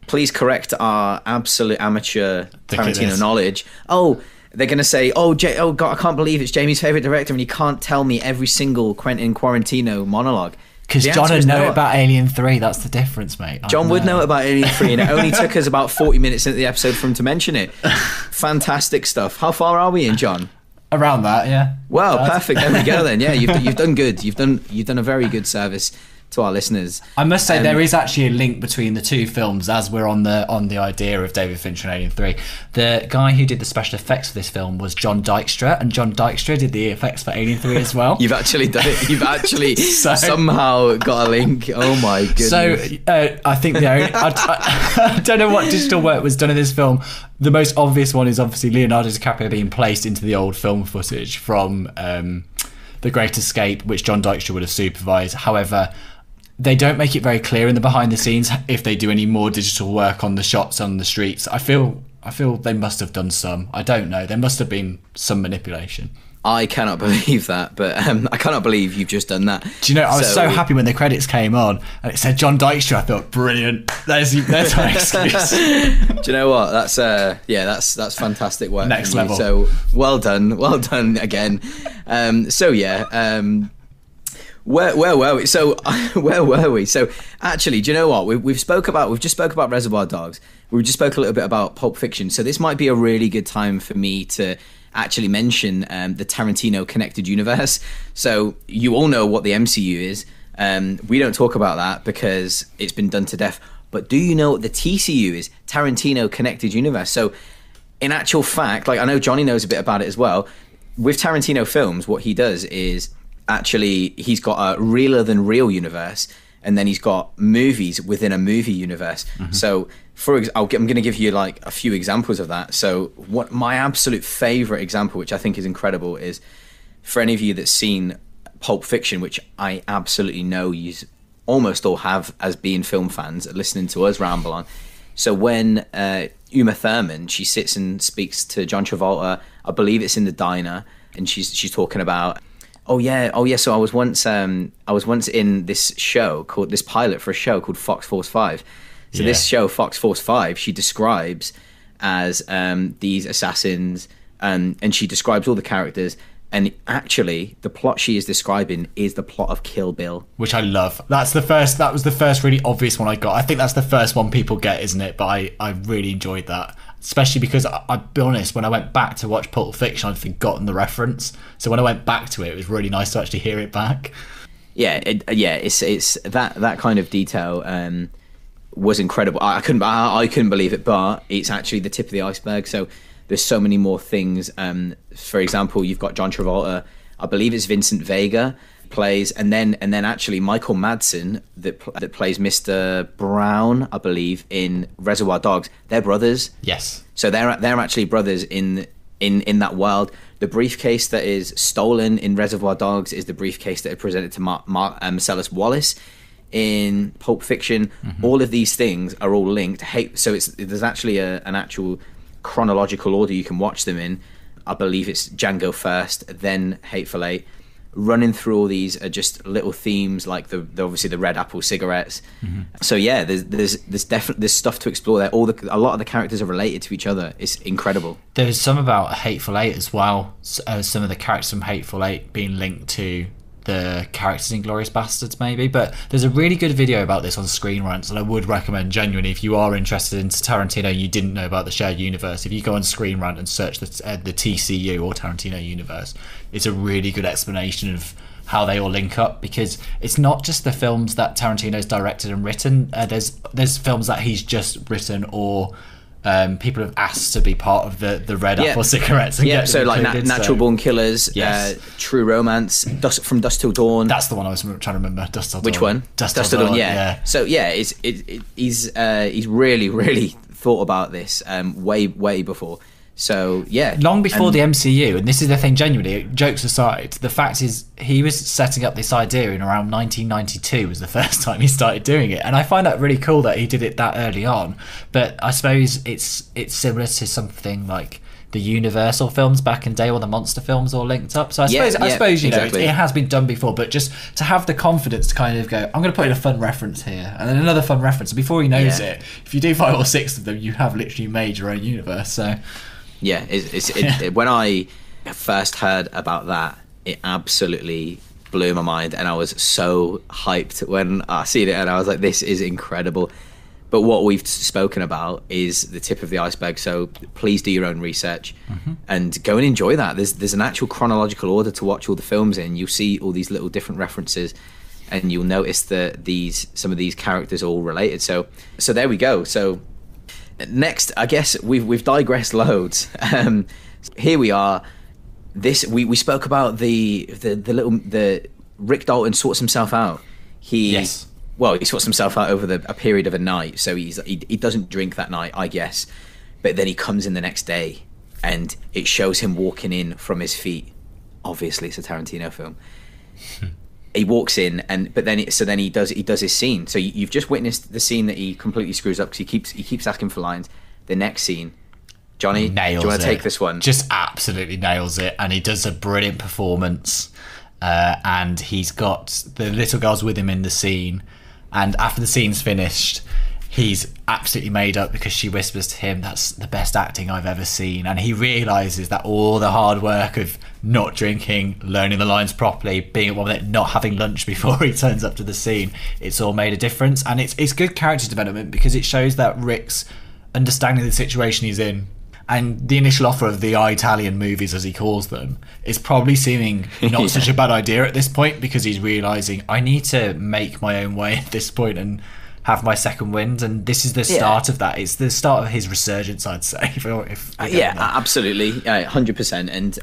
please correct our absolute amateur Tarantino knowledge. Oh, they're gonna say, oh God, I can't believe it's Jamie's favorite director, and he can't tell me every single Quentin Tarantino monologue.
Because John would know about Alien 3. That's the difference, mate.
John would know about Alien 3, and it only took us about 40 minutes into the episode for him to mention it. Fantastic stuff. How far are we in, John?
Around that, yeah.
Well, perfect. There we go then. Yeah, you've done good. You've done a very good service to our listeners.
I must say there is actually a link between the 2 films, as we're on the idea of David Fincher and Alien 3. The guy who did the special effects for this film was John Dykstra, and John Dykstra did the effects for Alien 3 as well.
You've actually done it. You've actually somehow got a link. Oh my goodness.
So I think I don't know what digital work was done in this film. The most obvious one is obviously Leonardo DiCaprio being placed into the old film footage from The Great Escape, which John Dykstra would have supervised. However, they don't make it very clear in the behind the scenes if they do any more digital work on the shots on the streets. I feel they must have done some. I don't know. There must have been some manipulation.
I cannot believe that, but I cannot believe you've just done that.
Do you know, I was so happy when the credits came on and it said John Dykstra. I thought, brilliant. There's my excuse.
Do you know what? That's fantastic work.
Next level.
So well done again. Where were we? So where were we? So actually, do you know what? We've just spoke about Reservoir Dogs. We just spoke a little bit about Pulp Fiction. So this might be a really good time for me to actually mention the Tarantino connected universe. So you all know what the MCU is. We don't talk about that because it's been done to death. But do you know what the TCU is? Tarantino connected universe. So in actual fact, like I know Jonny knows a bit about it as well. With Tarantino films, what he does is actually he's got a realer than real universe, and then he's got movies within a movie universe. So I'm going to give you like a few examples of that. So what my absolute favorite example, which I think is incredible, is for any of you that's seen Pulp Fiction, which I absolutely know you almost all have as being film fans listening to us ramble on. So when Uma Thurman, she sits and speaks to John Travolta, I believe it's in the diner, and she's talking about, oh yeah. So I was once in this show called, this pilot for a show called Fox Force 5. So this show, Fox Force 5, she describes as these assassins, and she describes all the characters. And actually, the plot she is describing is the plot of Kill Bill,
which I love. That was the first really obvious one I got. I think that's the first one people get, isn't it? But I really enjoyed that, especially because I'll be honest, when I went back to watch Pulp Fiction, I'd forgotten the reference. So when I went back to it, it was really nice to actually hear it back.
Yeah, it's that kind of detail. was incredible. I couldn't believe it, but it's actually the tip of the iceberg. So there's so many more things. For example, you've got John Travolta. I believe it's Vincent Vega plays, and then actually Michael Madsen that plays Mr. Brown, I believe, in Reservoir Dogs. They're brothers.
Yes.
So they're actually brothers in that world. The briefcase that is stolen in Reservoir Dogs is the briefcase that is presented to Marcellus Wallace in Pulp Fiction. All of these things are all linked. So there's actually an actual chronological order you can watch them in. I believe it's Django first, then Hateful Eight. Running through all these are just little themes, like the obviously the Red Apple cigarettes. So yeah, there's stuff to explore there. A lot of the characters are related to each other. It's incredible.
There's some about Hateful Eight as well. Some of the characters from Hateful Eight being linked to the characters in Glorious Bastards, maybe. But there's a really good video about this on Screen Rants, and I would recommend genuinely, if you are interested in Tarantino and you didn't know about the shared universe, if you go on Screen Rant and search the TCU or Tarantino universe, it's a really good explanation of how they all link up, because it's not just the films that Tarantino's directed and written. There's films that he's just written, or people have asked to be part of the Red Apple cigarettes. And
so like Natural Born Killers,
yes.
True Romance, From Dusk Till Dawn.
That's the one I was trying to remember. Dust Till Dawn.
Which one?
Dust Till Dawn.
Yeah. So yeah, he's really thought about this way before. So yeah,
long before the MCU. And this is the thing, genuinely, jokes aside, the fact is he was setting up this idea in around 1992 was the first time he started doing it, and I find that really cool that he did it that early on. But I suppose it's similar to something like the Universal films back in the day, or the monster films all linked up. So I suppose you know, exactly. It has been done before, but just to have the confidence to kind of go, I'm going to put in a fun reference here, and then another fun reference, and before he knows it, if you do 5 or 6 of them, you have literally made your own universe. So
yeah, when I first heard about that, it absolutely blew my mind, and I was so hyped when I seen it, and I was like, this is incredible. But what we've spoken about is the tip of the iceberg, so please do your own research and go and enjoy that. There's an actual chronological order to watch all the films in. You'll see all these little different references, and you'll notice that some of these characters are all related. So there we go. So next, I guess we've digressed loads. Here we are. We spoke about the Rick Dalton sorts himself out. He sorts himself out over a period of a night. So he doesn't drink that night, I guess. But then he comes in the next day, and it shows him walking in from his feet. Obviously, it's a Tarantino film. He walks in, but then he does his scene. So you've just witnessed the scene that he completely screws up, because he keeps asking for lines. The next scene, Jonny, do you want to take this one?
Just absolutely nails it, and he does a brilliant performance. And he's got the little girls with him in the scene, and after the scene's finished, he's absolutely made up, because she whispers to him, that's the best acting I've ever seen. And he realises that all the hard work of not drinking, learning the lines properly, being at one minute, not having lunch before he turns up to the scene, it's all made a difference. And it's good character development, because it shows that Rick's understanding the situation he's in, and the initial offer of the Italian movies, as he calls them, is probably seeming not such a bad idea at this point, because he's realising, I need to make my own way at this point and have my second wind, and this is the start of that. It's the start of his resurgence, I'd say.
Absolutely, 100%. And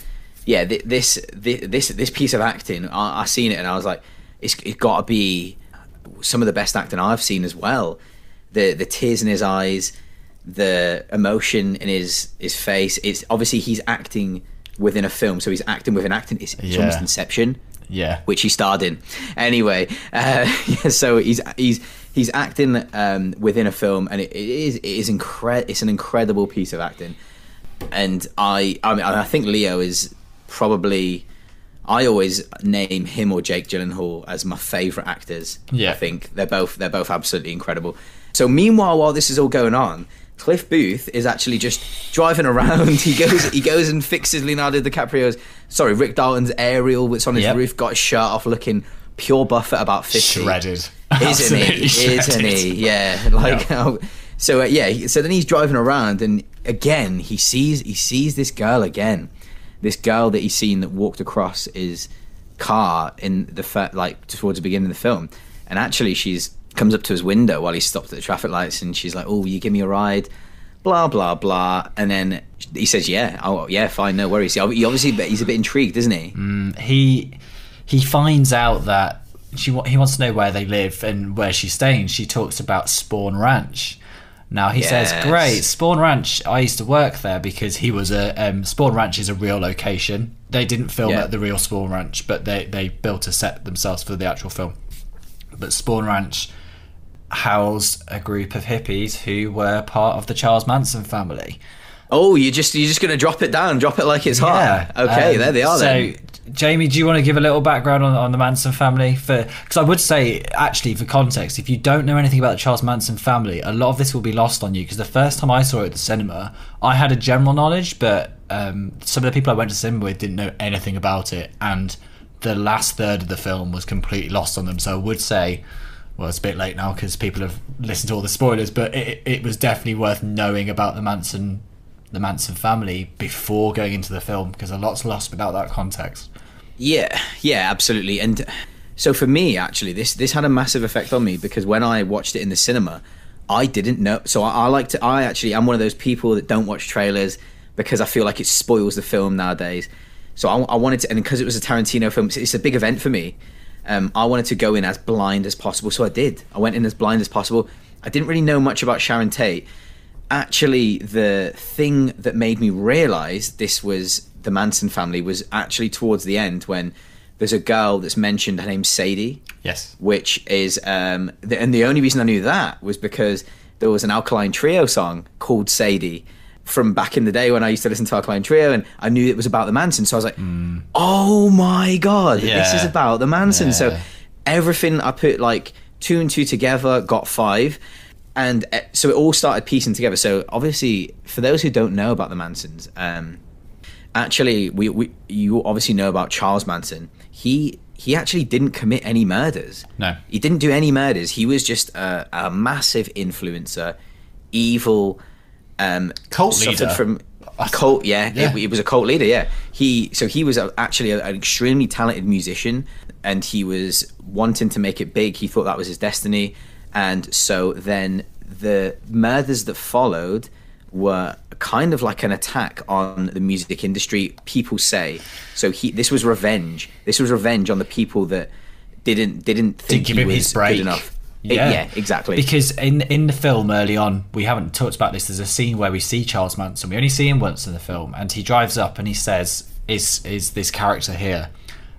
yeah, this piece of acting, I seen it, and I was like, it's got to be some of the best acting I've seen as well. The tears in his eyes, the emotion in his face. It's obviously he's acting within a film, so he's acting within acting. It's almost Inception, which he starred in. Anyway, so he's acting within a film, and it's an incredible piece of acting. And I think Leo is probably, I always name him or Jake Gyllenhaal as my favourite actors. I think they're both absolutely incredible. So meanwhile, while this is all going on, Cliff Booth is actually just driving around. He goes and fixes Rick Dalton's aerial that's on his roof, got his shirt off, looking pure buff at about 50.
Shredded.
Isn't he? Yeah. So then he's driving around, and again he sees this girl again. This girl that he's seen that walked across his car in towards the beginning of the film. And actually she's comes up to his window while he's stopped at the traffic lights, and she's like, "Oh, will you give me a ride?" Blah blah blah, and then he says, "Yeah, oh yeah, fine, no worries." He obviously he's a bit intrigued, isn't he?
He finds out that he wants to know where they live and where she's staying. She talks about Spawn Ranch. Now he says, "Great, Spawn Ranch. I used to work there," because he was Spawn Ranch is a real location. They didn't film at the real Spawn Ranch, but they built a set themselves for the actual film. But Spawn Ranch housed a group of hippies who were part of the Charles Manson family.
Oh, you're just gonna drop it like it's hot. Okay, there they are.
So, Jamie, do you want to give a little background on the Manson family? Because I would say, actually, for context, if you don't know anything about the Charles Manson family, a lot of this will be lost on you. Because the first time I saw it at the cinema, I had a general knowledge, but some of the people I went to cinema with didn't know anything about it, and the last third of the film was completely lost on them. So I would say, well, it's a bit late now because people have listened to all the spoilers, but it was definitely worth knowing about the Manson family before going into the film, because a lot's lost without that context. Yeah,
absolutely. And so for me, actually, this had a massive effect on me, because when I watched it in the cinema, I didn't know. So I'm one of those people that don't watch trailers because I feel like it spoils the film nowadays. So I wanted to, and because it was a Tarantino film, it's a big event for me. I wanted to go in as blind as possible, so I did. I went in as blind as possible. I didn't really know much about Sharon Tate. Actually, the thing that made me realise this was the Manson family was actually towards the end, when there's a girl that's mentioned. Her name's Sadie.
Yes.
Which is, and the only reason I knew that was because there was an Alkaline Trio song called Sadie from back in the day when I used to listen to Alkaline Trio, and I knew it was about the Manson. So I was like, oh my God, this is about the Manson. Yeah. So everything, I put like 2 and 2 together, got 5. And so it all started piecing together. So obviously, for those who don't know about the Mansons, actually, you obviously know about Charles Manson. He actually didn't commit any murders.
No.
He didn't do any murders. He was just a massive influencer, evil,
cult leader.
From cult, He was a cult leader, yeah. He was actually an extremely talented musician, and he was wanting to make it big. He thought that was his destiny. And so then the murders that followed were kind of like an attack on the music industry, people say. So this was revenge. This was revenge on the people that didn't think
give
he
him
was
his break.
good enough.
Yeah,
exactly.
Because in the film early on, we haven't talked about this, there's a scene where we see Charles Manson. We only see him once in the film, and he drives up and he says, is this character here?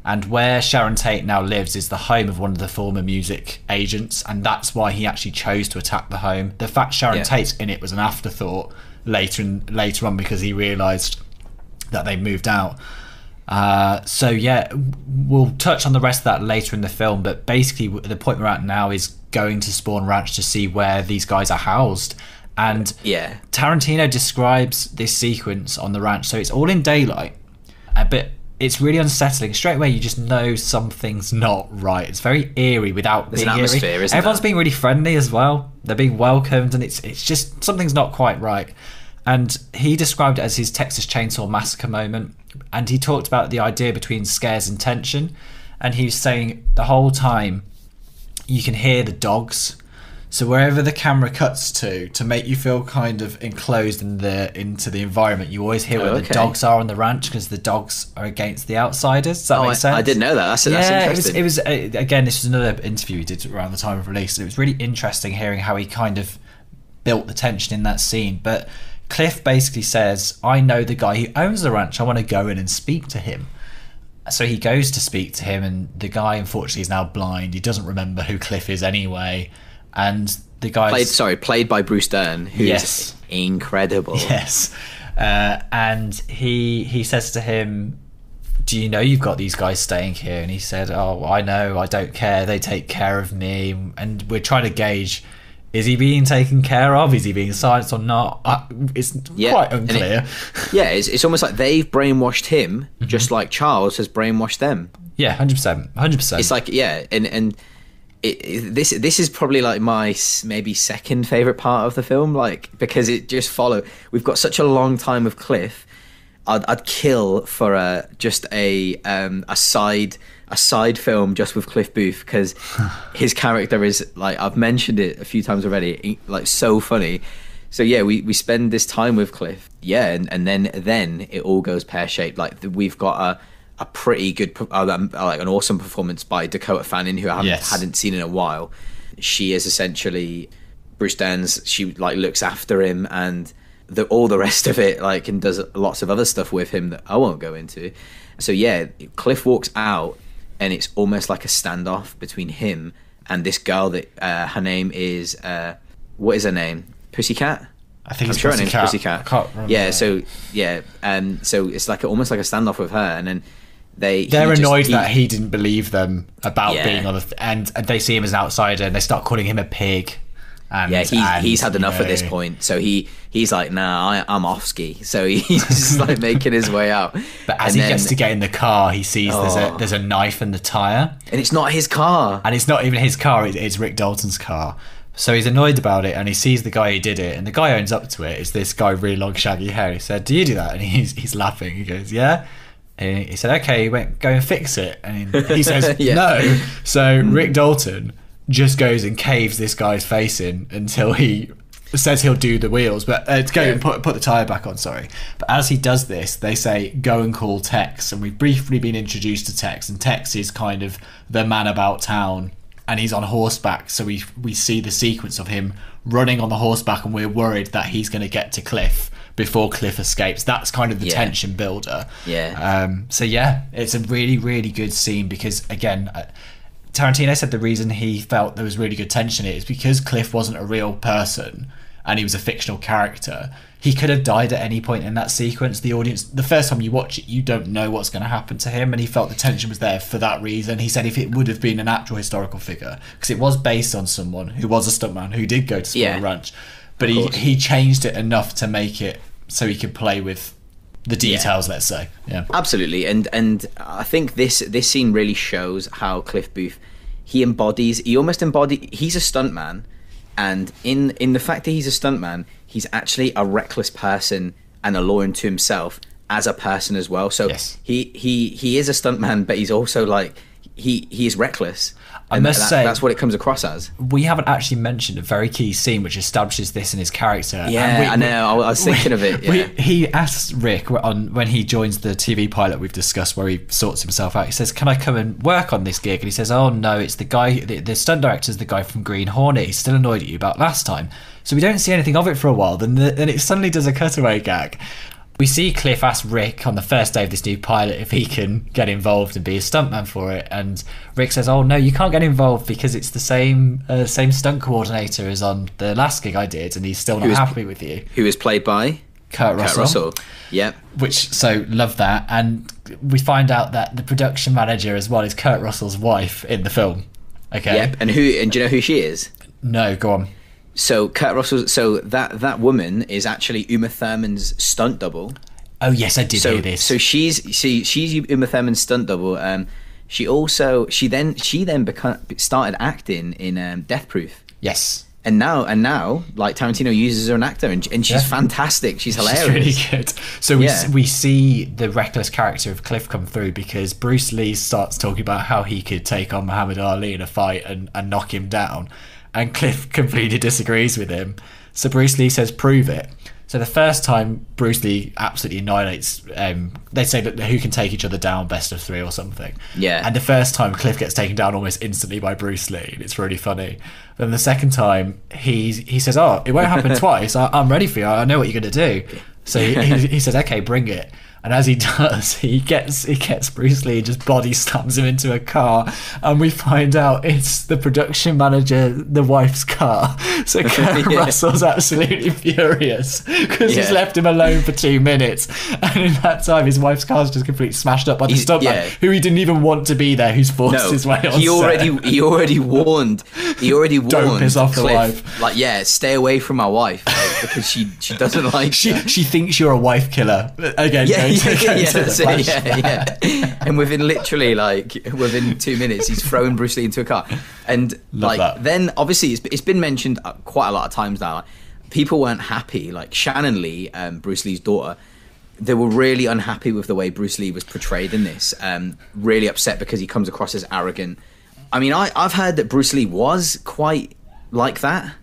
And where Sharon Tate now lives is the home of one of the former music agents, and that's why he actually chose to attack the home. The fact Sharon Tate's in it was an afterthought later on, because he realised that they moved out. So yeah, we'll touch on the rest of that later in the film, but basically the point we're at now is going to Spawn Ranch to see where these guys are housed. And Tarantino describes this sequence on the ranch, so it's all in daylight, but it's really unsettling. Straight away, you just know something's not right. It's very eerie without being eerie. Everyone's being really friendly as well. They're being welcomed, and it's just something's not quite right. And he described it as his Texas Chainsaw Massacre moment. And he talked about the idea between scares and tension. And he was saying the whole time you can hear the dogs. So wherever the camera cuts to make you feel kind of enclosed into the environment, you always hear where the dogs are on the ranch, because the dogs are against the outsiders. Does that make sense?
I didn't know that. That's interesting.
It was again, this was another interview he did around the time of release. It was really interesting hearing how he kind of built the tension in that scene. But Cliff basically says, I know the guy who owns the ranch. I want to go in and speak to him. So he goes to speak to him, and the guy, unfortunately, is now blind. He doesn't remember who Cliff is anyway. And the guy
played by Bruce Dern, who's incredible.
Yes. And he says to him, do you know you've got these guys staying here? And he said, oh, I know, I don't care, they take care of me. And we're trying to gauge, is he being taken care of? Is he being silenced or not? It's quite unclear.
It's almost like they've brainwashed him, just like Charles has brainwashed them.
Yeah, 100%.
It's like, and this is probably like my maybe second favorite part of the film, like, because it just follow. We've got such a long time with Cliff. I'd kill for just a side a side film just with Cliff Booth, because his character is, like, I've mentioned it a few times already, like, so funny. So yeah, we spend this time with Cliff, and then it all goes pear-shaped. Like, we've got a pretty good, like an awesome performance by Dakota Fanning, who I hadn't seen in a while. She is essentially Bruce Dern's, she like looks after him, and all the rest of it, like, and does lots of other stuff with him that I won't go into. So yeah, Cliff walks out, and it's almost like a standoff between him and this girl that her name is what is her name? Pussycat?
I think
I'm
it's
sure her name's Pussycat.
I can't remember.
Yeah, so so it's like almost like a standoff with her, and then
they're annoyed that he didn't believe them about being on and they see him as an outsider, and they start calling him a pig. And,
he's had enough at this point, so he's like, nah, I'm off ski. So he's just like making his way out.
But as he gets to get in the car, he sees there's a knife in the tire,
and it's not his car,
and it's not even his car. It's Rick Dalton's car. So he's annoyed about it, and he sees the guy who did it, and the guy owns up to it. It's this guy with really long shaggy hair. He said, "Do you do that?" And he's laughing. He goes, "Yeah." And he said, "Okay." He went, "Go and fix it." And he says, "No." So Rick Dalton just goes and caves this guy's face in until he says he'll do the wheels, but go and put the tyre back on, sorry. But as he does this, they say, go and call Tex, and we've briefly been introduced to Tex, and Tex is kind of the man about town, and he's on horseback, so we see the sequence of him running on the horseback, and we're worried that he's going to get to Cliff before Cliff escapes. That's kind of the tension builder. So yeah, it's a really, really good scene, because again, Tarantino said the reason he felt there was really good tension in it is because Cliff wasn't a real person and he was a fictional character. He could have died at any point in that sequence. The audience, the first time you watch it, you don't know what's going to happen to him, and he felt the tension was there for that reason. He said if it would have been an actual historical figure, because it was based on someone who was a stuntman who did go to Squirrel Ranch, but he changed it enough to make it so he could play with the details, let's say.
Absolutely. And I think this scene really shows how Cliff Booth, he's a stuntman, and in the fact that he's a stuntman, he's actually a reckless person and a law unto himself as a person as well. So he is a stuntman, but he's also like he is reckless.
I must say
that's what it comes across as.
We haven't actually mentioned a very key scene which establishes this in his character.
Yeah, I know. I was thinking of it. Yeah.
He asks Rick when he joins the TV pilot we've discussed, where he sorts himself out. He says, "Can I come and work on this gig?" And he says, "Oh no, it's the guy. The stunt director's the guy from Green Hornet. He's still annoyed at you about last time." So we don't see anything of it for a while. Then it suddenly does a cutaway gag. We see Cliff ask Rick on the first day of this new pilot if he can get involved and be a stuntman for it, and Rick says, "Oh no, you can't get involved because it's the same stunt coordinator as on the last gig I did, and he's still not happy with you."
Who is played by
Kurt Russell.
Yep.
So love that, and we find out that the production manager as well is Kurt Russell's wife in the film. Okay.
Yep. And do you know who she is?
No, go on.
So Kurt Russell. So that woman is actually Uma Thurman's stunt double.
Oh yes, I did hear this.
So she's Uma Thurman's stunt double. She then started acting in Death Proof.
Yes.
And now, like, Tarantino uses her as an actor, and she's fantastic. She's hilarious.
She's really good. So we see the reckless character of Cliff come through, because Bruce Lee starts talking about how he could take on Muhammad Ali in a fight and knock him down. And Cliff completely disagrees with him. So Bruce Lee says, "Prove it." So the first time Bruce Lee absolutely annihilates, they say that who can take each other down, best of 3 or something.
Yeah.
And the first time Cliff gets taken down almost instantly by Bruce Lee, and it's really funny. Then the second time he says, "Oh, it won't happen twice. I'm ready for you. I know what you're going to do." So he says, "Okay, bring it." And as he does, he gets Bruce Lee and just body slams him into a car, and we find out it's the production manager, the wife's car. So Kurt Russell's absolutely furious because he's left him alone for 2 minutes, and in that time his wife's car's just completely smashed up by the stuntman who he didn't even want to be there, who's forced his way on
he already warned
don't piss off the wife.
Like, stay away from my wife, like, because she doesn't like
she thinks you're a wife killer again.
And within 2 minutes he's thrown Bruce Lee into a car, and then obviously it's been mentioned quite a lot of times now, like, people weren't happy, like Shannon Lee, Bruce Lee's daughter, they were really unhappy with the way Bruce Lee was portrayed in this. Really upset because he comes across as arrogant. I mean, I've heard that Bruce Lee was quite like that.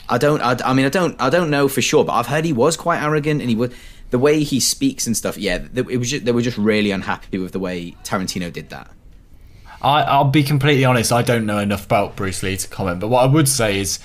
I don't know for sure, but I've heard he was quite arrogant, and he would, the way he speaks and stuff. Yeah, they were just really unhappy with the way Tarantino did that.
I'll be completely honest, I don't know enough about Bruce Lee to comment, but what I would say is,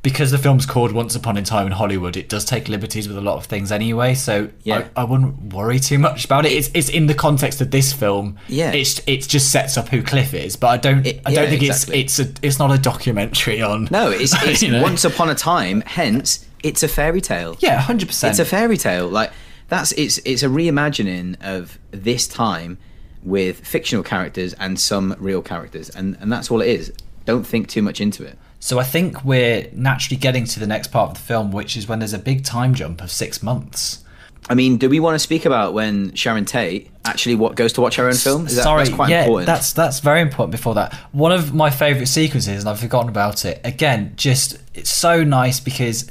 because the film's called Once Upon a Time in Hollywood, it does take liberties with a lot of things anyway, so yeah. I wouldn't worry too much about it. It's in the context of this film. Yeah. It just sets up who Cliff is, but I don't think exactly. it's not a documentary on...
No, it's Once Upon a Time, hence, it's a fairy tale.
Yeah, 100%.
It's a fairy tale. Like, it's a reimagining of this time with fictional characters and some real characters, and that's all it is. Don't think too much into it.
So I think we're naturally getting to the next part of the film, which is when there's a big time jump of 6 months.
I mean, do we want to speak about when Sharon Tate actually goes to watch her own film? That's quite important.
That's very important before that. One of my favourite sequences, and I've forgotten about it, again, just it's so nice because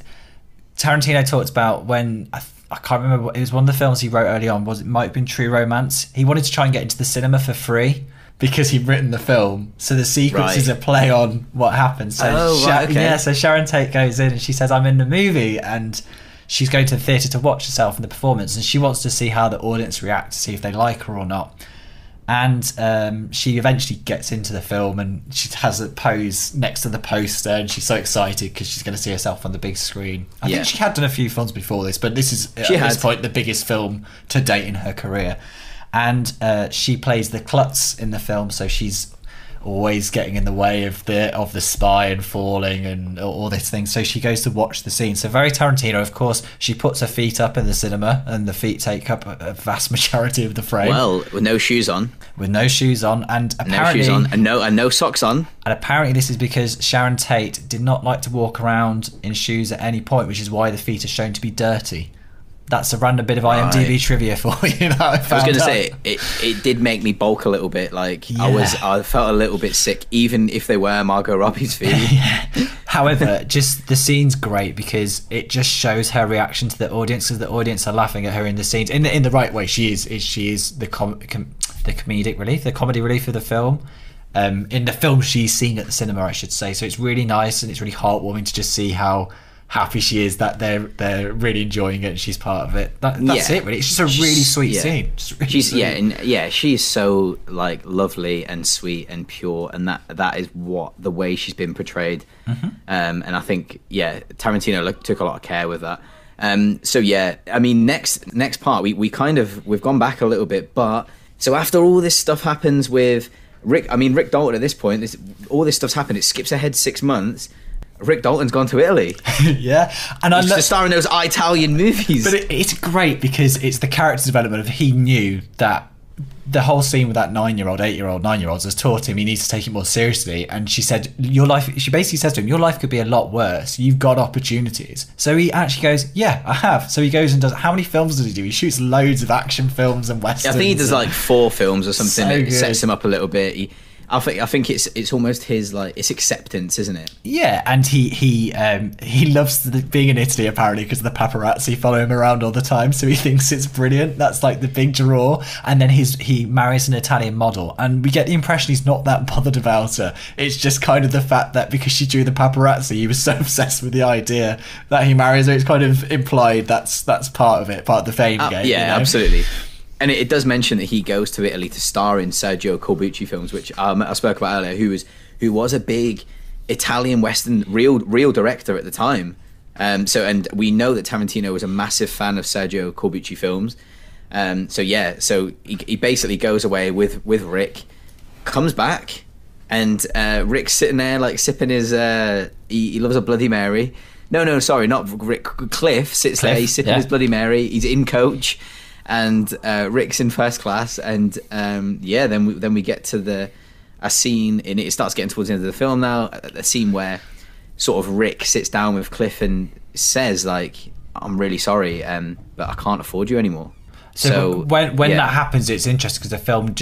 Tarantino talked about when... I can't remember, it was one of the films he wrote early on, it might have been True Romance. He wanted to try and get into the cinema for free because he'd written the film. So the sequence is a play on what happened. So so Sharon Tate goes in and she says, I'm in the movie, and she's going to the theatre to watch herself in the performance, and she wants to see how the audience react, to see if they like her or not. And she eventually gets into the film, and she has a pose next to the poster, and she's so excited because she's going to see herself on the big screen. I think she had done a few films before this, but this is at this point the biggest film to date in her career. And she plays the klutz in the film, so she's always getting in the way of the spy and falling and all this thing. So she goes to watch the scene. So very Tarantino, of course. She puts her feet up in the cinema, and the feet take up a vast majority of the frame.
Well, with no shoes on.
With no shoes on, and apparently
no shoes on, and no socks on.
And apparently this is because Sharon Tate did not like to walk around in shoes at any point, which is why the feet are shown to be dirty. That's a random bit of IMDb trivia for you. I was
going to say it did make me bulk a little bit. Like I felt a little bit sick, even if they were Margot Robbie's feet.
However, just the scene's great because it just shows her reaction to the audience, because the audience are laughing at her in the scenes in the right way. She is the comedic relief, the comedy relief of the film. In the film she's seen at the cinema, I should say. So it's really nice and it's really heartwarming to just see how happy she is that they're really enjoying it and she's part of it. That's it, really. It's just a really sweet scene. Really
she's so like lovely and sweet and pure, and that is what the way she's been portrayed. Mm-hmm. And I think Tarantino took a lot of care with that. I mean, next part we've gone back a little bit, but so after all this stuff happens with Rick Dalton at this point, all this stuff's happened. It skips ahead 6 months. Rick Dalton's gone to Italy.
Yeah. And
he's just starring in those Italian movies.
But it's great because it's the character development of he knew that the whole scene with that 9-year-old, 8-year-old, 9-year-olds has taught him he needs to take it more seriously. And she said, she basically says to him, your life could be a lot worse. You've got opportunities. So he actually goes, yeah, I have. So he goes and does, how many films does he do? He shoots loads of action films and westerns.
I think he does like 4 films or something. So it sets him up a little bit. I think it's almost his, like, it's acceptance, isn't it?
Yeah, and he loves being in Italy apparently because the paparazzi follow him around all the time, so he thinks it's brilliant. That's like the big draw. And then he marries an Italian model, and we get the impression he's not that bothered about her. It's just kind of the fact that because she drew the paparazzi, he was so obsessed with the idea that he marries her. It's kind of implied that's part of it, part of the fame game.
Yeah, you know? Absolutely. And it does mention that he goes to Italy to star in Sergio Corbucci films, which I spoke about earlier, who was a big Italian Western real director at the time. And we know that Tarantino was a massive fan of Sergio Corbucci films. So he basically goes away with Rick, comes back, and Rick's sitting there like sipping his. He loves a Bloody Mary. No, sorry, not Rick. Cliff sits there. He's sipping his Bloody Mary. He's in coach. And Rick's in first class, and then we get to a scene in it. It starts getting towards the end of the film now. A scene where sort of Rick sits down with Cliff and says, like, "I'm really sorry, but I can't afford you anymore."
So when that happens, it's interesting because the film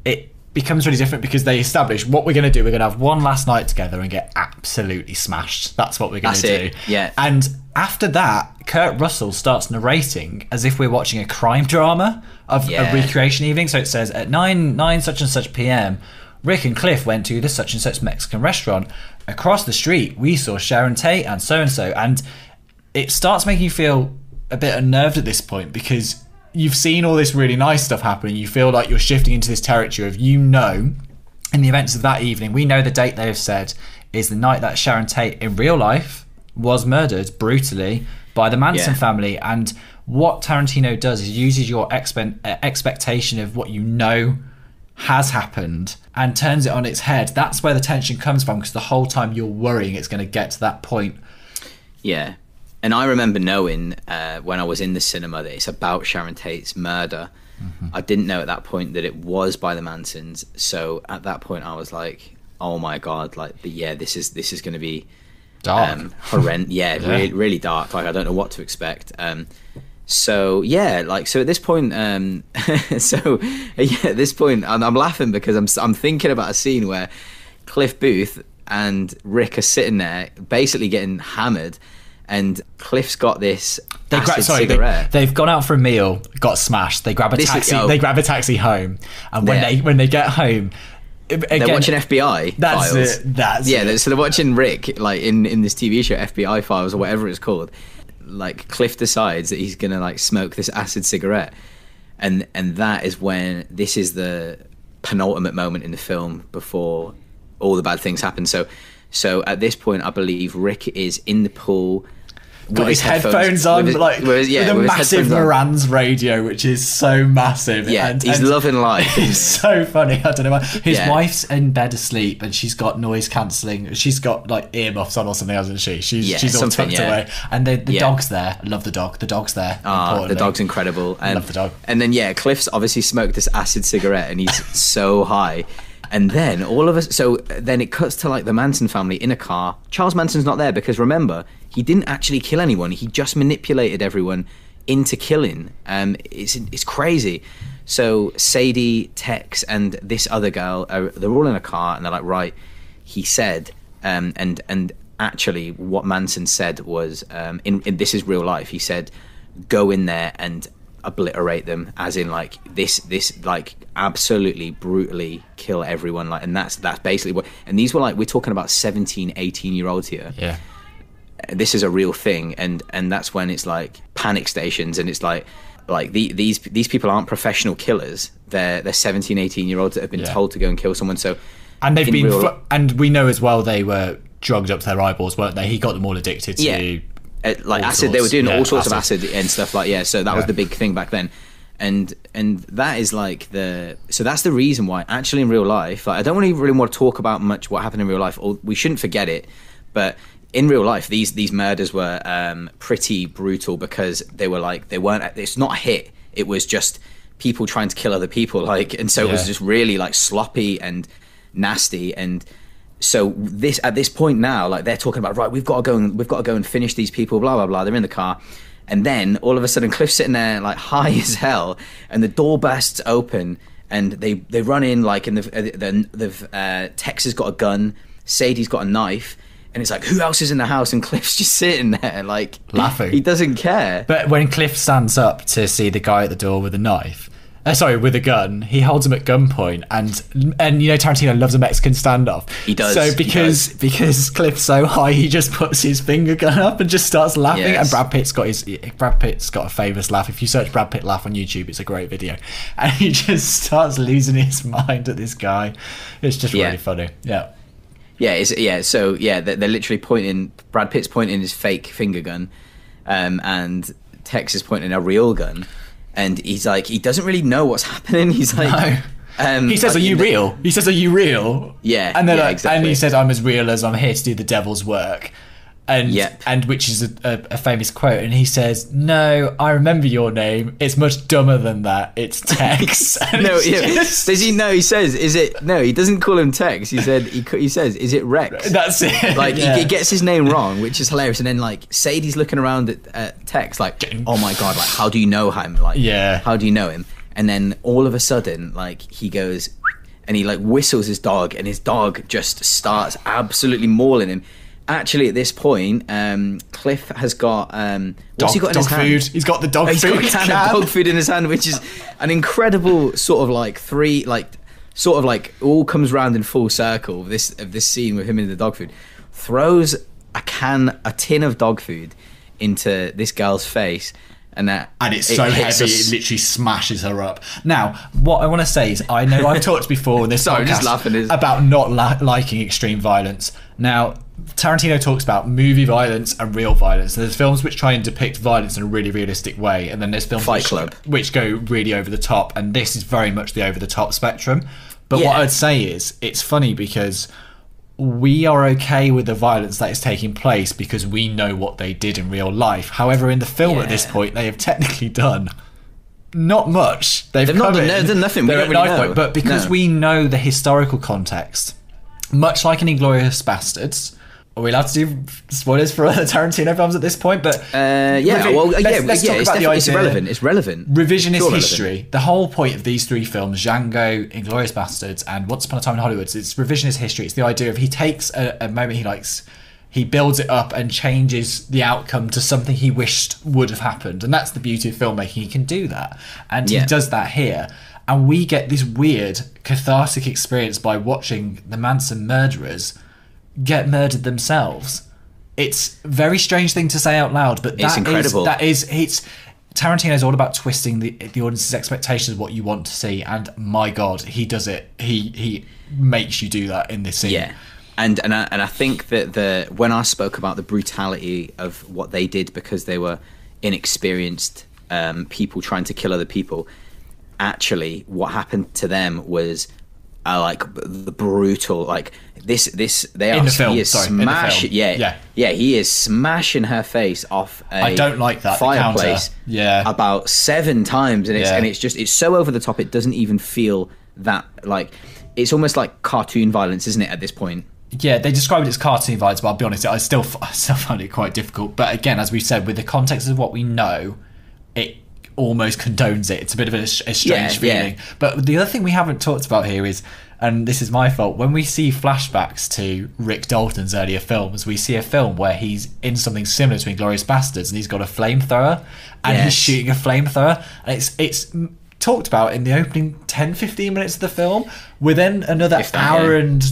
it becomes really different because they establish what we're going to do. We're going to have one last night together and get absolutely smashed. That's what we're going to do.
Yeah.
And after that, Kurt Russell starts narrating as if we're watching a crime drama of a recreation evening. So it says, at 9 such and such p.m., Rick and Cliff went to the such and such Mexican restaurant. Across the street, we saw Sharon Tate and so-and-so. And it starts making you feel a bit unnerved at this point, because you've seen all this really nice stuff happening. You feel like you're shifting into this territory of, in the events of that evening, we know the date they have said is the night that Sharon Tate in real life was murdered brutally by the Manson family. And what Tarantino does is uses your expectation of what has happened and turns it on its head. That's where the tension comes from, because the whole time you're worrying it's going to get to that point.
Yeah. And I remember knowing when I was in the cinema that it's about Sharon Tate's murder. I didn't know at that point that it was by the Mansons. So at that point I was like, oh my God, this is going to be
dark.
Horrendous. Really, really dark. Like, I don't know what to expect. So at this point, at this point, I'm laughing because I'm thinking about a scene where Cliff Booth and Rick are sitting there basically getting hammered, and Cliff's got this cigarette.
They've gone out for a meal, got smashed. They grab a taxi. They grab a taxi home, and when they get home, again,
they're watching FBI files.
That's it.
So they're watching Rick, like in this TV show, FBI Files or whatever it's called. Like, Cliff decides that he's gonna like smoke this acid cigarette, and that is when this is the penultimate moment in the film before all the bad things happen. So at this point, I believe Rick is in the pool.
Got his headphones on, with a massive Moran's radio, which is so massive.
Yeah, and he's loving life.
It's so funny. I don't know why. His wife's in bed asleep, and she's got noise cancelling. She's got like earmuffs on or something, hasn't she? She's all tucked away. And the dog's there. I love the dog. The dog's there.
The dog's incredible.
I love the dog.
And then Cliff's obviously smoked this acid cigarette, and he's so high. And then then it cuts to like the Manson family in a car. Charles Manson's not there because, remember, he didn't actually kill anyone. He just manipulated everyone into killing. It's crazy. So Sadie, Tex, and this other girl, they're all in a car, and they're like, right, he said, and actually what Manson said was, in this is real life, he said, go in there and obliterate them, as in like this like absolutely brutally kill everyone, like, and that's basically what. And these were like, we're talking about 17-18-year-olds here.
Yeah,
this is a real thing. And that's when it's like panic stations, and it's like these people aren't professional killers. They're 17-18-year-olds that have been told to go and kill someone. So,
and they've been and we know as well they were drugged up to their eyeballs, weren't they? He got them all addicted to
like acid. They were doing all sorts of acid and stuff like so that was the big thing back then. And that is like so that's the reason why actually in real life, like, I don't really want to talk about much what happened in real life, or we shouldn't forget it, but in real life these murders were pretty brutal, because they weren't, it's not a hit, it was just people trying to kill other people, like, and so it was just really like sloppy and nasty. And so at this point now, like, they're talking about, right, we've got to go and finish these people, blah blah blah. They're in the car, and then all of a sudden Cliff's sitting there like high as hell, and the door bursts open, and they run in, like, and Tex has got a gun, Sadie's got a knife, and it's like, who else is in the house? And Cliff's just sitting there like
laughing.
He doesn't care.
But when Cliff stands up to see the guy at the door with a knife, with a gun, he holds him at gunpoint, and Tarantino loves a Mexican standoff.
He does.
So because Cliff's so high, he just puts his finger gun up and just starts laughing. Yes. And Brad Pitt's got a famous laugh. If you search Brad Pitt laugh on YouTube, it's a great video. And he just starts losing his mind at this guy. It's just really funny. Yeah.
So they're literally pointing. Brad Pitt's pointing his fake finger gun, and Tex is pointing a real gun. And he's like, he doesn't really know what's happening. He's like,
no. He says, "Are you real?" He says, "Are you real?"
Yeah,
and then
exactly.
And he says, "I'm as real as I'm here to do the devil's work." And which is a famous quote. And he says, "No, I remember your name. It's much dumber than that. It's Tex."
Does he know? He says, "Is it?" No, he doesn't call him Tex. He said he says, "Is it Rex?"
That's it.
Like he gets his name wrong, which is hilarious. And then like Sadie's looking around at Tex like, "Oh my God! Like, how do you know him? Like, how do you know him?" And then all of a sudden, like, he goes and he like whistles his dog, and his dog just starts absolutely mauling him. actually, at this point, Cliff has got what's he got in his hand?
Food. He's got the dog
He's
food.
got a can of dog food in his hand, which is an incredible sort of like all comes round in full circle. This scene with him in the dog food, throws a tin of dog food into this girl's face. And
it's so heavy, it literally smashes her up. Now, what I want to say is, I know I've talked before in this podcast about not liking extreme violence. Now, Tarantino talks about movie violence and real violence. There's films which try and depict violence in a really realistic way, and then there's films which go really over the top, and this is very much the over the top spectrum. But what I'd say is, it's funny because we are okay with the violence that is taking place because we know what they did in real life. However, in the film at this point, they have technically done not much. They've not done
nothing. We don't really know.
But because we know the historical context, much like in Inglourious Bastards, are we allowed to do spoilers for other Tarantino films at this point? But let's talk about the idea.
It's relevant.
Revisionist history. The whole point of these three films, Django, Inglourious Bastards, and Once Upon a Time in Hollywood, it's revisionist history. It's the idea of he takes a moment he likes, he builds it up and changes the outcome to something he wished would have happened. And that's the beauty of filmmaking. He can do that. And he does that here. And we get this weird cathartic experience by watching the Manson murderers get murdered themselves. It's a very strange thing to say out loud, but
it's incredible.
It's Tarantino's all about twisting the audience's expectations of what you want to see, and my God, he does it. He makes you do that in this scene.
Yeah, and I think that when I spoke about the brutality of what they did because they were inexperienced people trying to kill other people, actually what happened to them was like the brutal, like this they
in
are
the film,
he is smashing he is smashing her face off
I don't like that
fireplace about 7 times, and it's so over the top it doesn't even feel that, like, it's almost like cartoon violence, isn't it, at this point?
Yeah, they describe it as cartoon violence, but I'll be honest, I still find it quite difficult. But again, as we said, with the context of what we know, it almost condones it. It's a bit of a strange feeling. But the other thing we haven't talked about here is, and this is my fault, when we see flashbacks to Rick Dalton's earlier films, we see a film where he's in something similar to Inglourious Bastards, and he's got a flamethrower, and he's shooting a flamethrower, and it's talked about in the opening 10-15 minutes of the film. We're then another hour and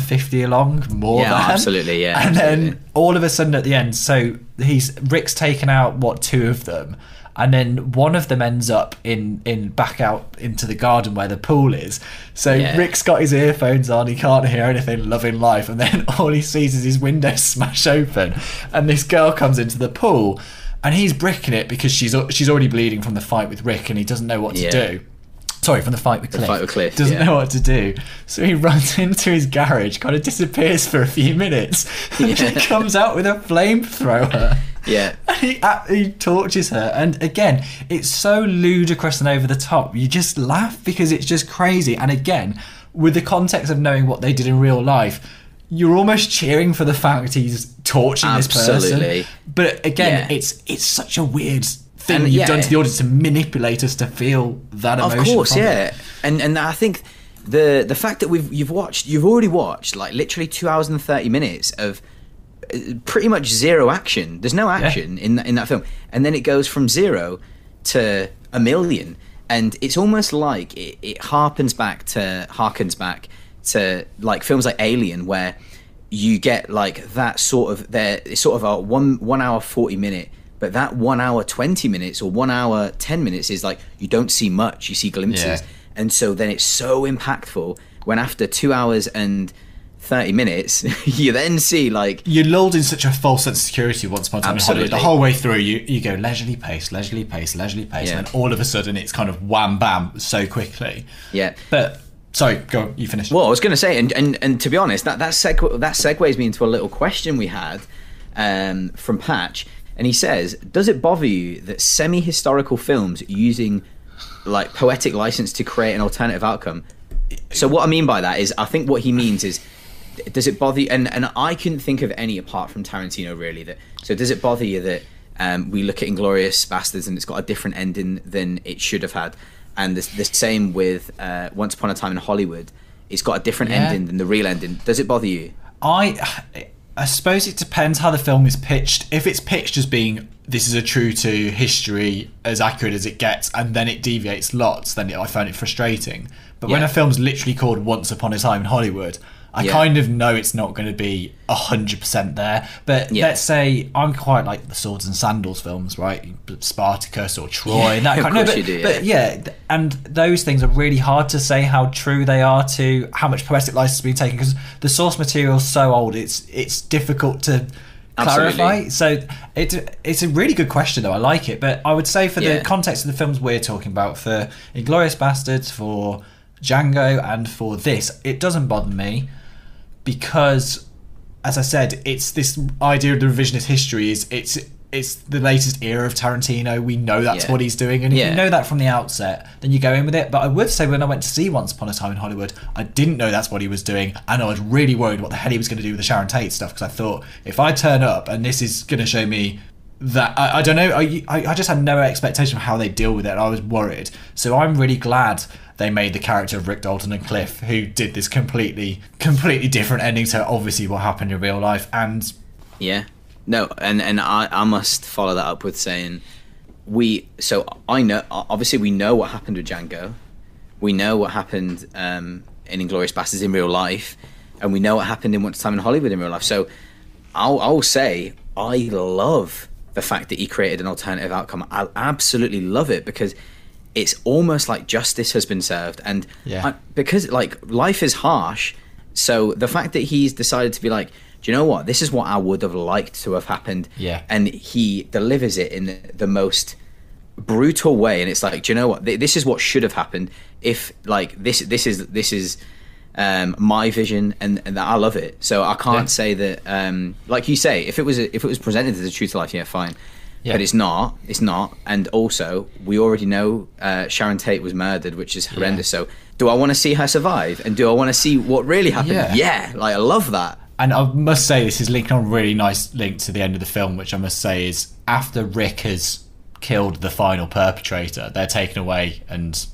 50 along, more than.
Absolutely.
And then all of a sudden at the end, so Rick's taken out 2 of them, and then one of them ends up in back out into the garden where the pool is. So Rick's got his earphones on, he can't hear anything, loving life, and then all he sees is his window smash open, and this girl comes into the pool, and he's bricking it because she's already bleeding from the fight with Rick, and he doesn't know what to do. Sorry, from the fight with Cliff. Doesn't know what to do. So he runs into his garage, kind of disappears for a few minutes, and then comes out with a flamethrower.
Yeah.
And he tortures her. And again, it's so ludicrous and over the top. You just laugh because it's just crazy. And again, with the context of knowing what they did in real life, you're almost cheering for the fact he's torturing this person. But again, it's such a weird thing you've done to the audience to manipulate us to feel that emotion.
Of course, and I think the fact that you've already watched like literally 2 hours and 30 minutes of pretty much zero action. There's no action in that film, and then it goes from 0 to 1 million, and it's almost like it harkens back to like films like Alien, where you get like that sort of it's sort of a 1 hour 40 minute. But that 1 hour 20 minutes or 1 hour 10 minutes is like, you don't see much, you see glimpses. And so then it's so impactful when after 2 hours and 30 minutes, you then see like...
You're lulled in such a false sense of security once upon a time in Hollywood. The whole way through, you go leisurely pace, and then all of a sudden it's kind of wham bam so quickly.
Yeah.
But... Sorry, go. You finish.
Well, I was going to say, and to be honest, that segues me into a little question we had from Patch. And he says, does it bother you that semi-historical films using like poetic license to create an alternative outcome? So what I mean by that is, I think what he means is, does it bother you? And I couldn't think of any apart from Tarantino really. So does it bother you that we look at Inglourious Bastards and it's got a different ending than it should have had? And the same with Once Upon a Time in Hollywood. It's got a different ending than the real ending. Does it bother you?
I suppose it depends how the film is pitched. If it's pitched as being, this is a true to history, as accurate as it gets, and then it deviates lots, then I find it frustrating. But when a film's literally called Once Upon a Time in Hollywood, I kind of know it's not going to be 100% there. But let's say I'm quite like the Swords and Sandals films, right? Spartacus or Troy, and that kind of. But and those things are really hard to say how true they are to how much poetic license has been taken, because the source material is so old. It's difficult to clarify. So it's a really good question, though. I like it. But I would say for the context of the films we're talking about, for Inglourious Bastards, for Django, and for this, it doesn't bother me. Because, as I said, it's this idea of the revisionist history it's the latest era of Tarantino. We know that's what he's doing, and if you know that from the outset, then you go in with it. But I would say when I went to see Once Upon a Time in Hollywood, I didn't know that's what he was doing, and I was really worried what the hell he was going to do with the Sharon Tate stuff, because I thought, if I turn up and this is going to show me that, I don't know, I just had no expectation of how they deal with it, and I was worried. So I'm really glad they made the character of Rick Dalton and Cliff, who did this completely different ending to obviously what happened in real life. And
I must follow that up with saying I know, obviously we know what happened with Django, we know what happened in Inglourious Bastards in real life, and we know what happened in Once Upon a Time in Hollywood in real life. So I'll say I love the fact that he created an alternative outcome. I absolutely love it, because it's almost like justice has been served. And because like life is harsh, so the fact that he's decided to be like, do you know what, this is what I would have liked to have happened, and he delivers it in the most brutal way, and it's like, do you know what, this is what should have happened. If like this is my vision, and I love it. So I can't say that like you say, if it was presented as a true to life, fine. But it's not. And also, we already know Sharon Tate was murdered, which is horrendous. So do I want to see her survive? And do I want to see what really happened? Like, I love that.
And I must say, this is linking on a really nice link to the end of the film, which I must say is, after Rick has killed the final perpetrator, they're taken away and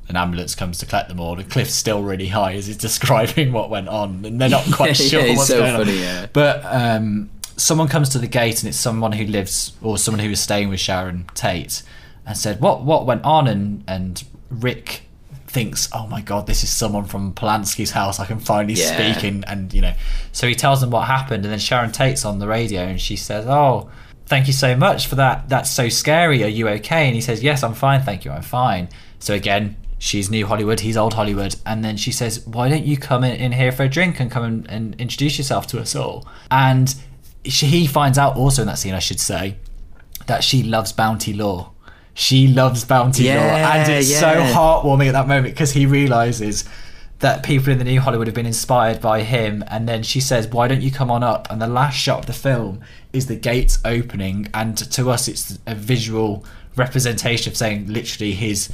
an ambulance comes to collect them all. The cliff's still really high as he's describing what went on, and they're not quite sure what's going on. But someone comes to the gate, and it's someone who lives, or someone who was staying with Sharon Tate, and said, what went on? And Rick thinks, oh my god, this is someone from Polanski's house, I can finally speak. And you know, so he tells them what happened, and then Sharon Tate's on the radio, and she says, oh, thank you so much for that, that's so scary, are you okay? And he says, yes, I'm fine, thank you, I'm fine. So again, she's new Hollywood, he's old Hollywood. And then she says, why don't you come in here for a drink and come and introduce yourself to us all? And he finds out also in that scene, I should say, that she loves bounty law. She loves bounty law. And it's so heartwarming at that moment, because he realises that people in the new Hollywood have been inspired by him. And then she says, why don't you come on up? And the last shot of the film is the gates opening, and to us it's a visual representation of saying literally his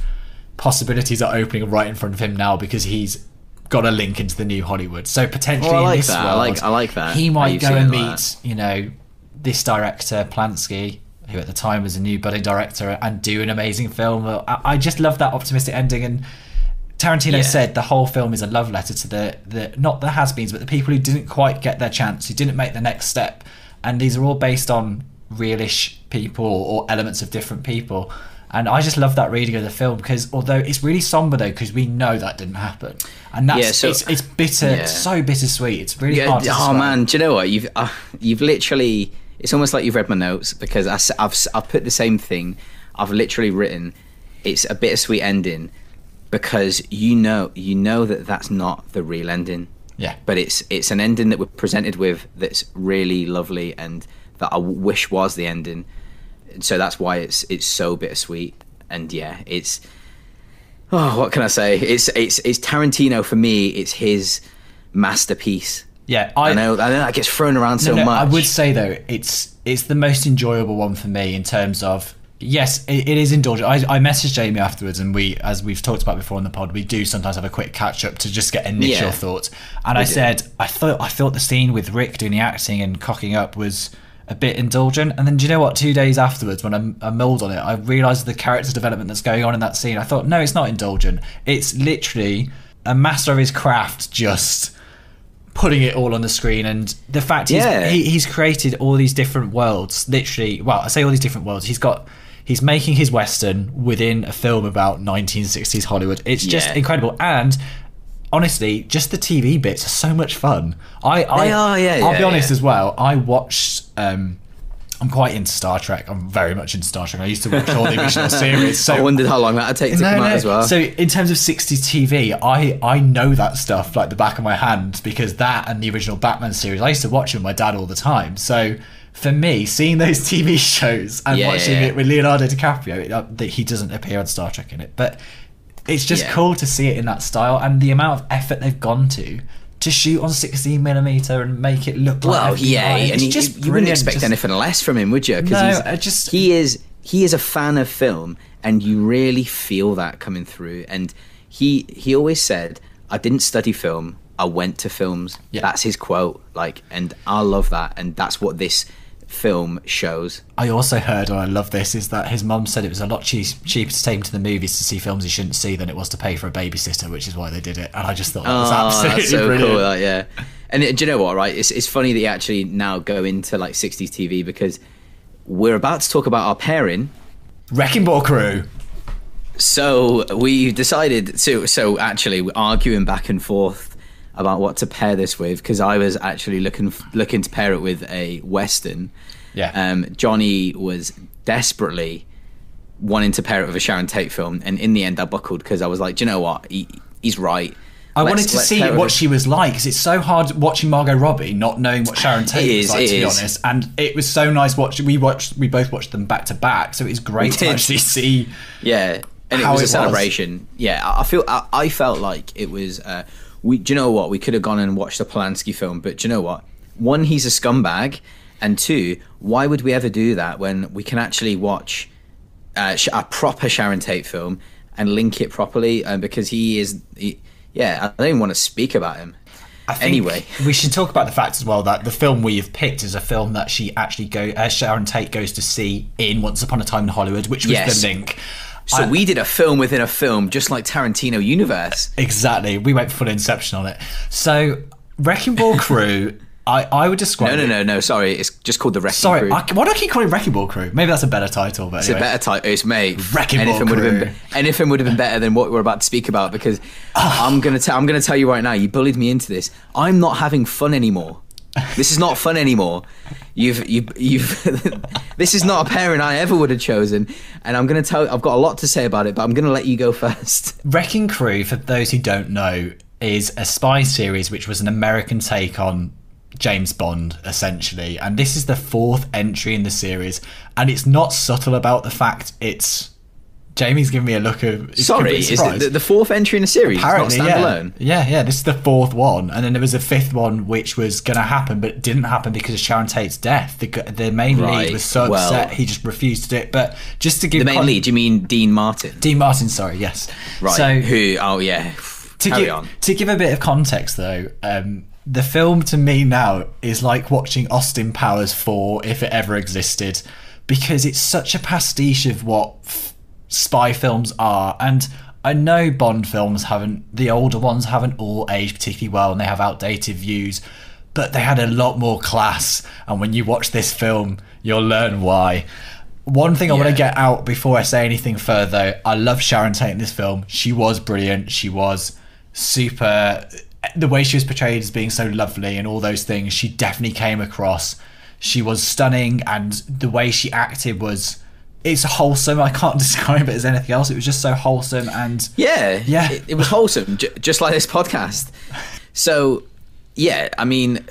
possibilities are opening right in front of him now, because he's got a link into the new Hollywood. So potentially in this world,
I like that.
He might go and meet, you know, this director Polanski, who at the time was a new budding director, and do an amazing film. I just love that optimistic ending. And Tarantino said the whole film is a love letter to the not the has-beens, but the people who didn't quite get their chance, who didn't make the next step. And these are all based on realish people or elements of different people. And I just love that reading of the film, because although it's really somber though, because we know that didn't happen, and that's it's bitter, so bittersweet. It's really hard to describe.
Man, do you know what, you've literally, it's almost like you've read my notes, because I've put the same thing. I've literally written, it's a bittersweet ending, because you know that that's not the real ending. But it's an ending that we're presented with that's really lovely, and that I wish was the ending. So that's why it's so bittersweet. And it's, what can I say? It's Tarantino for me. It's his masterpiece. I know that gets thrown around so much.
I would say though, it's the most enjoyable one for me in terms of, yes, it is indulgent. I messaged Jamie afterwards, and we, as we've talked about before on the pod, we do sometimes have a quick catch up to just get initial thoughts. And I said, I thought the scene with Rick doing the acting and cocking up was a bit indulgent. And then do you know what, 2 days afterwards, when I mulled on it, I realised the character development that's going on in that scene. I thought, no, it's not indulgent, it's literally a master of his craft just putting it all on the screen, and the fact he's created all these different worlds. Literally, well, I say all these different worlds. He's making his Western within a film about 1960s Hollywood. It's just incredible. And honestly, just the TV bits are so much fun. I'll be honest as well. I watched. I'm quite into Star Trek. I'm very much into Star Trek. I used to watch all the original series. So
I wondered how long that would take to come out as well.
So in terms of 60s TV, I know that stuff like the back of my hand, because that and the original Batman series, I used to watch it with my dad all the time. So for me, seeing those TV shows and watching it with Leonardo DiCaprio, he doesn't appear on Star Trek in it, but it's just cool to see it in that style, and the amount of effort they've gone to shoot on 16mm and make it look like
and you wouldn't expect anything less from him, would you? Because he is a fan of film, and you really feel that coming through. And he always said, I didn't study film, I went to films. That's his quote, and I love that, and that's what this film shows.
I also heard, and I love this, is that his mum said it was a lot cheaper to take him to the movies to see films he shouldn't see than it was to pay for a babysitter, which is why they did it. And I just thought that was absolutely
that's so
brilliant.
Cool, And do you know what, right? It's funny that you actually now go into 60s TV, because we're about to talk about our pairing,
Wrecking Ball Crew.
So we decided so actually we're arguing back and forth about what to pair this with, because I was actually looking to pair it with a Western. Jonny was desperately wanting to pair it with a Sharon Tate film, and in the end I buckled, because I was like, do you know what, he's right.
I wanted to see what she was like, because it's so hard watching Margot Robbie not knowing what Sharon Tate was like, to be honest. And it was so nice watching. We both watched them back to back, so it was great to actually see.
And it was a celebration. I felt like it was. Do you know what? We could have gone and watched a Polanski film, but do you know what? One, he's a scumbag, and two, why would we ever do that when we can actually watch a proper Sharon Tate film and link it properly? Because I don't even want to speak about him. Anyway,
we should talk about the fact as well that the film we've picked is a film that Sharon Tate goes to see in Once Upon a Time in Hollywood, which was the link.
So we did a film within a film, just like Tarantino universe.
Exactly. We went full Inception on it. So Wrecking Ball Crew, I would describe
No, sorry. It's just called The Wrecking Crew.
Why do I keep calling it Wrecking Ball Crew? Maybe that's a better title. But
it's a better title. It's
Wrecking Ball Crew.
Anything would have been better than what we're about to speak about, because I'm gonna tell you right now, you bullied me into this. I'm not having fun anymore. This is not fun anymore. You've this is not a pairing I ever would have chosen, and I'm going to tell. I've got a lot to say about it, but I'm going to let you go first.
Wrecking Crew, for those who don't know, is a spy series which was an American take on James Bond, essentially, and this is the fourth entry in the series, and it's not subtle about the fact it's. Jamie's giving me a look of...
Sorry, is it the fourth entry in a series?
Apparently,
not standalone?
Yeah, this is the fourth one. And then there was a fifth one which was going to happen, but it didn't happen because of Sharon Tate's death. The main lead was so upset, he just refused to do it. But just to give...
The main lead, you mean Dean Martin?
Dean Martin, sorry, yes.
Right,
so,
To
give a bit of context, though, the film to me now is like watching Austin Powers 4, if it ever existed, because it's such a pastiche of what... spy films are, and I know Bond films the older ones haven't all aged particularly well, and they have outdated views, but they had a lot more class, and when you watch this film you'll learn why. One thing I want to get out before I say anything further, I love Sharon Tate in this film. She was brilliant. She was super, the way she was portrayed as being so lovely and all those things, she definitely came across. She was stunning, and the way she acted was... It's wholesome. I can't describe it as anything else. It was just so wholesome, and
it was wholesome, just like this podcast. So, I mean,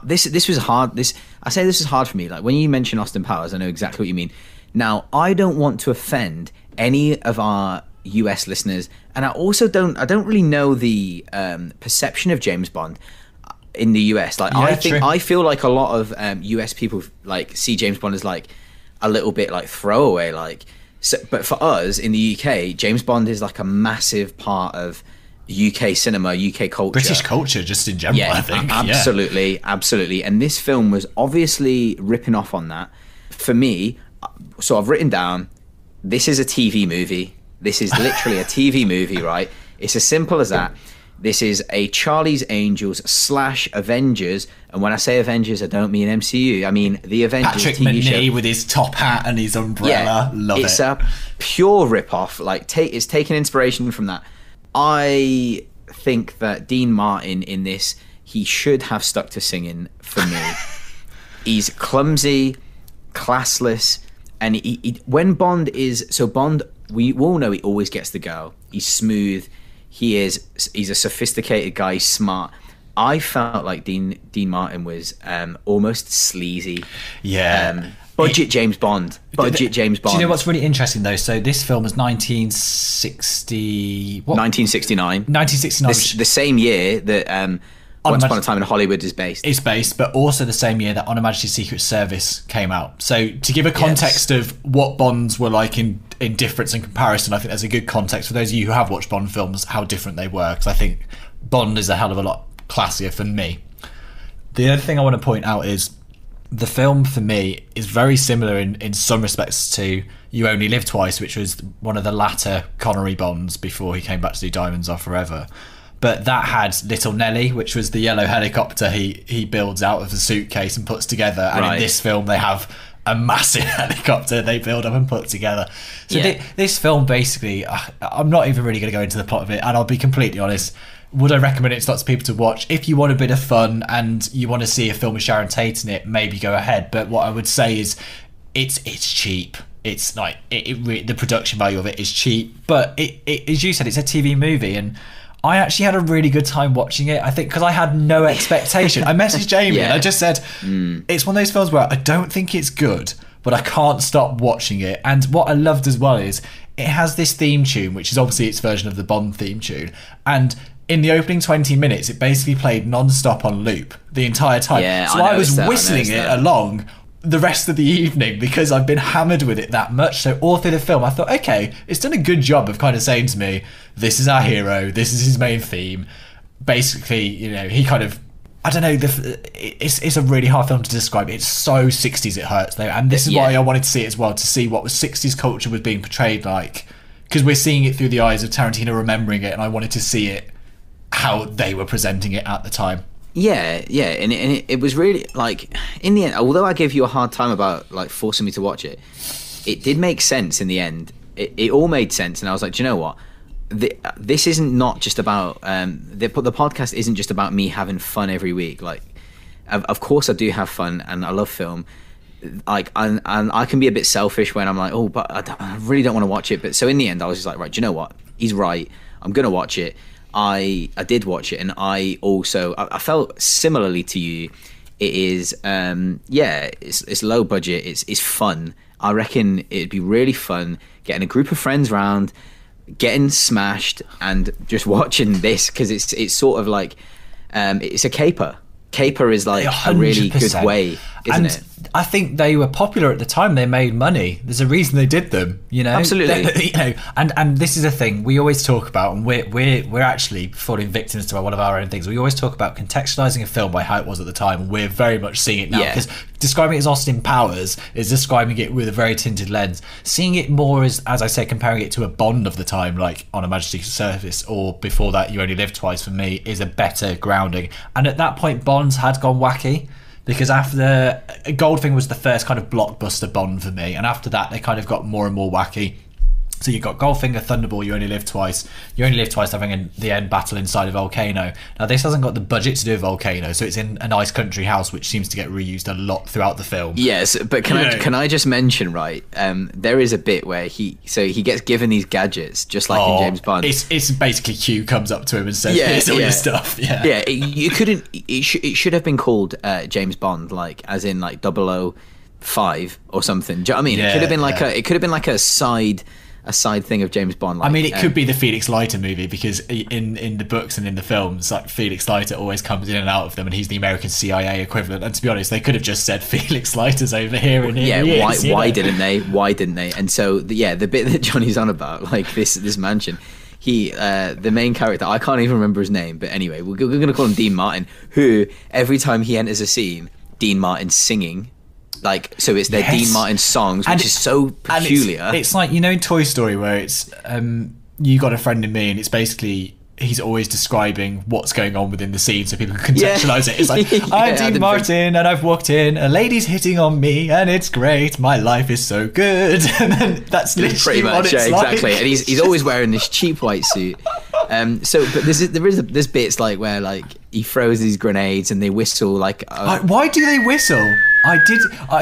this was hard. I say this is hard for me. Like when you mention Austin Powers, I know exactly what you mean. Now, I don't want to offend any of our US listeners, and I also don't really know the perception of James Bond in the US. Like I feel like a lot of US people like see James Bond as like a little bit like throwaway, but for us in the UK, James Bond is like a massive part of UK cinema, UK culture,
British culture just in general. I think
absolutely. And this film was obviously ripping off on that. For me, so I've written down, this is a TV movie. This is literally a TV movie, right? It's as simple as that. This is a Charlie's Angels / Avengers, and when I say Avengers, I don't mean MCU. I mean the Avengers
Patrick
TV
Macnee
show.
with his top hat and his umbrella. Love
it's
it.
a pure rip-off. Like, it's taking inspiration from that. I think that Dean Martin in this, he should have stuck to singing for me. He's clumsy, classless, and when Bond is... So Bond, we all know he always gets the girl. He's smooth. He's a sophisticated guy. He's smart. I felt like Dean Martin was almost sleazy.
Yeah.
Budget James Bond. James Bond.
Do you know what's really interesting though? So this film was 1960. What?
1969.
1969.
The same year that Once Upon a Time in Hollywood is based.
It's based, but also the same year that On Her Majesty's Secret Service came out. So to give a context of what Bonds were like in difference and comparison, I think there's a good context for those of you who have watched Bond films, how different they were, because I think Bond is a hell of a lot classier for me. The other thing I want to point out is the film for me is very similar in some respects to You Only Live Twice, which was one of the latter Connery Bonds before he came back to do Diamonds Are Forever. But that had Little Nelly, which was the yellow helicopter he builds out of the suitcase and puts together. And in this film, they have a massive helicopter they build up and put together. So this film, basically, I'm not even really going to go into the plot of it. And I'll be completely honest, would I recommend it to lots of people to watch? If you want a bit of fun and you want to see a film with Sharon Tate in it, maybe go ahead. But what I would say is it's cheap. It's like the production value of it is cheap. But it as you said, it's a TV movie, and I actually had a really good time watching it. I think because I had no expectation. I messaged Jamie and I just said, it's one of those films where I don't think it's good, but I can't stop watching it. And what I loved as well is it has this theme tune, which is obviously its version of the Bond theme tune. And in the opening 20 minutes, it basically played non-stop on loop the entire time.
Yeah,
so I was whistling it along the rest of the evening because I've been hammered with it that much. So all through the film I thought, okay, it's done a good job of kind of saying to me, this is our hero, this is his main theme. Basically, you know, he kind of, I don't know, it's a really hard film to describe. It's so 60s it hurts though, and this is why I wanted to see it as well, to see what was 60s culture was being portrayed like, because we're seeing it through the eyes of Tarantino remembering it, and I wanted to see it how they were presenting it at the time.
Yeah, and it was really, like, in the end, although I gave you a hard time about, like, forcing me to watch it, it did make sense in the end. It all made sense, and I was like, do you know what? This isn't not just about, the podcast isn't just about me having fun every week. Like, of course I do have fun, and I love film. Like, and I can be a bit selfish when I'm like, oh, but I really don't want to watch it. But so in the end, I was just like, right, do you know what? He's right. I'm going to watch it. I did watch it, and I felt similarly to you. It is it's low budget, it's fun. I reckon it'd be really fun getting a group of friends round, getting smashed, and just watching this, because it's sort of like it's a caper. Caper is like 100%. A really good way, isn't it?
I think they were popular at the time. They made money. There's a reason they did them, you know.
Absolutely.
You know, and this is a thing we always talk about, and we're actually falling victims to one of our own things. We always talk about contextualizing a film by how it was at the time, and we're very much seeing it now, because describing it as Austin Powers is describing it with a very tinted lens. Seeing it more as I say, comparing it to a Bond of the time, like On Her Majesty's Service, or before that, You Only Live Twice, for me is a better grounding. And at that point, Bonds had gone wacky, because after Goldfinger was the first kind of blockbuster Bond for me, and after that they kind of got more and more wacky. So you got Goldfinger, Thunderball, You Only Live Twice. You Only Live Twice having the end battle inside a volcano. Now this hasn't got the budget to do a volcano, so it's in a nice country house, which seems to get reused a lot throughout the film. Yes,
but can I just mention, right? There is a bit where he gets given these gadgets, just like in James Bond.
It's basically Q comes up to him and says, "Here's all your stuff." Yeah,
It should have been called James Bond, like as in like 005 or something. Do you know what I mean? It could have been like a side thing of James Bond. Like,
I mean, it could be the Felix Leiter movie, because in the books and in the films, like Felix Leiter always comes in and out of them, and he's the American CIA equivalent. And to be honest, they could have just said Felix Leiter's over here and here.
Yeah, why didn't they? Why didn't they? And so the bit that Johnny's on about, like this mansion, the main character, I can't even remember his name, but anyway, we're going to call him Dean Martin, who every time he enters a scene, Dean Martin's singing. Like, so it's their Dean Martin songs, which is so peculiar.
It's like, you know, in Toy Story, where it's You Got a Friend in Me, and it's basically he's always describing what's going on within the scene so people can contextualize it. It's like, I'm Dean Martin and I've walked in, a lady's hitting on me and it's great, my life is so good. And then that's literally
pretty much,
what it's
exactly.
like.
And he's always wearing this cheap white suit. But there's bits like where like he throws these grenades and they whistle like.
Why do they whistle? I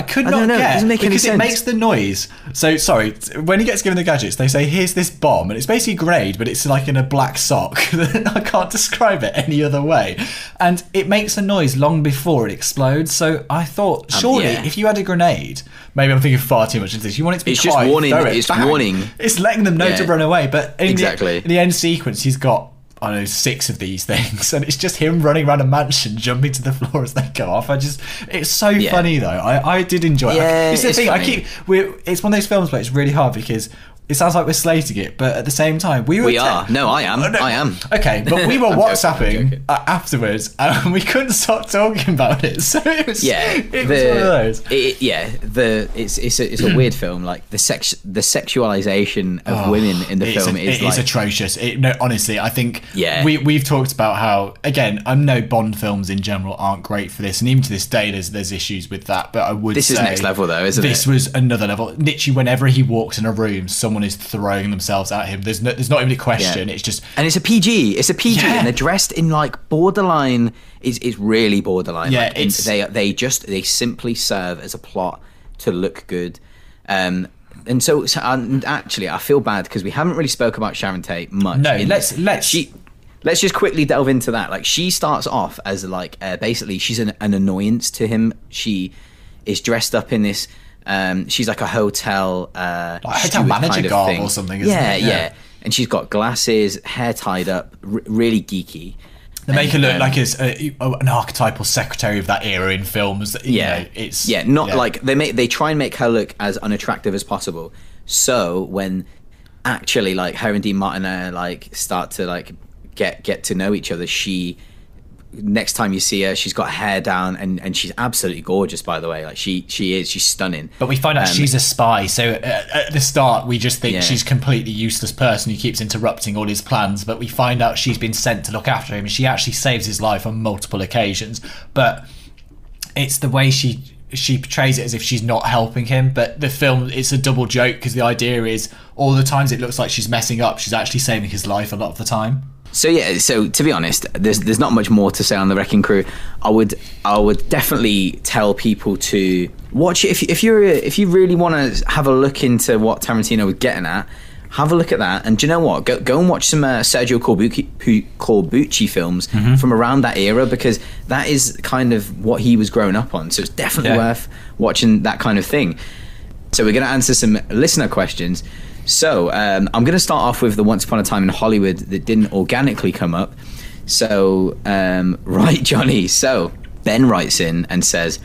could not
know. It
get
doesn't make any
because
sense.
it makes the noise. So sorry, when he gets given the gadgets, they say, "Here's this bomb," and it's basically grenade, but it's like in a black sock. I can't describe it any other way, and it makes a noise long before it explodes. So I thought, surely, if you had a grenade, maybe I'm thinking far too much into this. You want it to be
It's
quiet,
just warning.
throw it,
It's
bang.
warning.
It's letting them know to run away. But in the end sequence, he's got, I don't know, 6 of these things, and it's just him running around a mansion, jumping to the floor as they go off. It's so funny though. I did enjoy it. It's the thing.
Funny.
It's one of those films where it's really hard because it sounds like we're slating it, but at the same time, we
are. No, I am. I am.
Okay, but we were
I'm
WhatsApping
joking.
Afterwards, and we couldn't stop talking about it. So it was one of those.
It's a weird film. Like the sexualization of women in the film is
atrocious. Honestly, I think we've talked about how, again, I know Bond films in general aren't great for this, and even to this day, there's issues with that. But I would say
this is next level though, isn't it?
This was another level. Literally, whenever he walks in a room, someone is throwing themselves at him. There's not even a question. It's just,
and it's a PG. It's a PG, and they're dressed in like borderline. It's really borderline.
Yeah,
like, they simply serve as a plot to look good. And actually, I feel bad because we haven't really spoke about Sharon Tate much.
No, let's
just quickly delve into that. Like, she starts off as like basically she's an annoyance to him. She is dressed up in this. She's like a hotel
manager
kind of
garb
thing.
or something. Isn't it?
Yeah. And she's got glasses, hair tied up, really geeky.
They make her look like an archetypal secretary of that era in films.
Like they try and make her look as unattractive as possible. So when actually like her and Dean Martin like start to like get to know each other, next time you see her, she's got hair down and she's absolutely gorgeous, by the way. Like she's stunning.
But we find out she's a spy. So at the start, we just think she's a completely useless person who keeps interrupting all his plans. But we find out she's been sent to look after him, and she actually saves his life on multiple occasions. But it's the way she portrays it as if she's not helping him. But the film, it's a double joke because the idea is all the times it looks like she's messing up, she's actually saving his life a lot of the time.
So to be honest, there's not much more to say on The Wrecking Crew. I would definitely tell people to watch it if you really want to have a look into what Tarantino was getting at. Have a look at that, and do you know what? Go and watch some Sergio Corbucci films from around that era, because that is kind of what he was growing up on. So it's definitely worth watching that kind of thing. So we're going to answer some listener questions. So I'm going to start off with the Once Upon a Time in Hollywood that didn't organically come up. So, right, Jonny. So Ben writes in and says,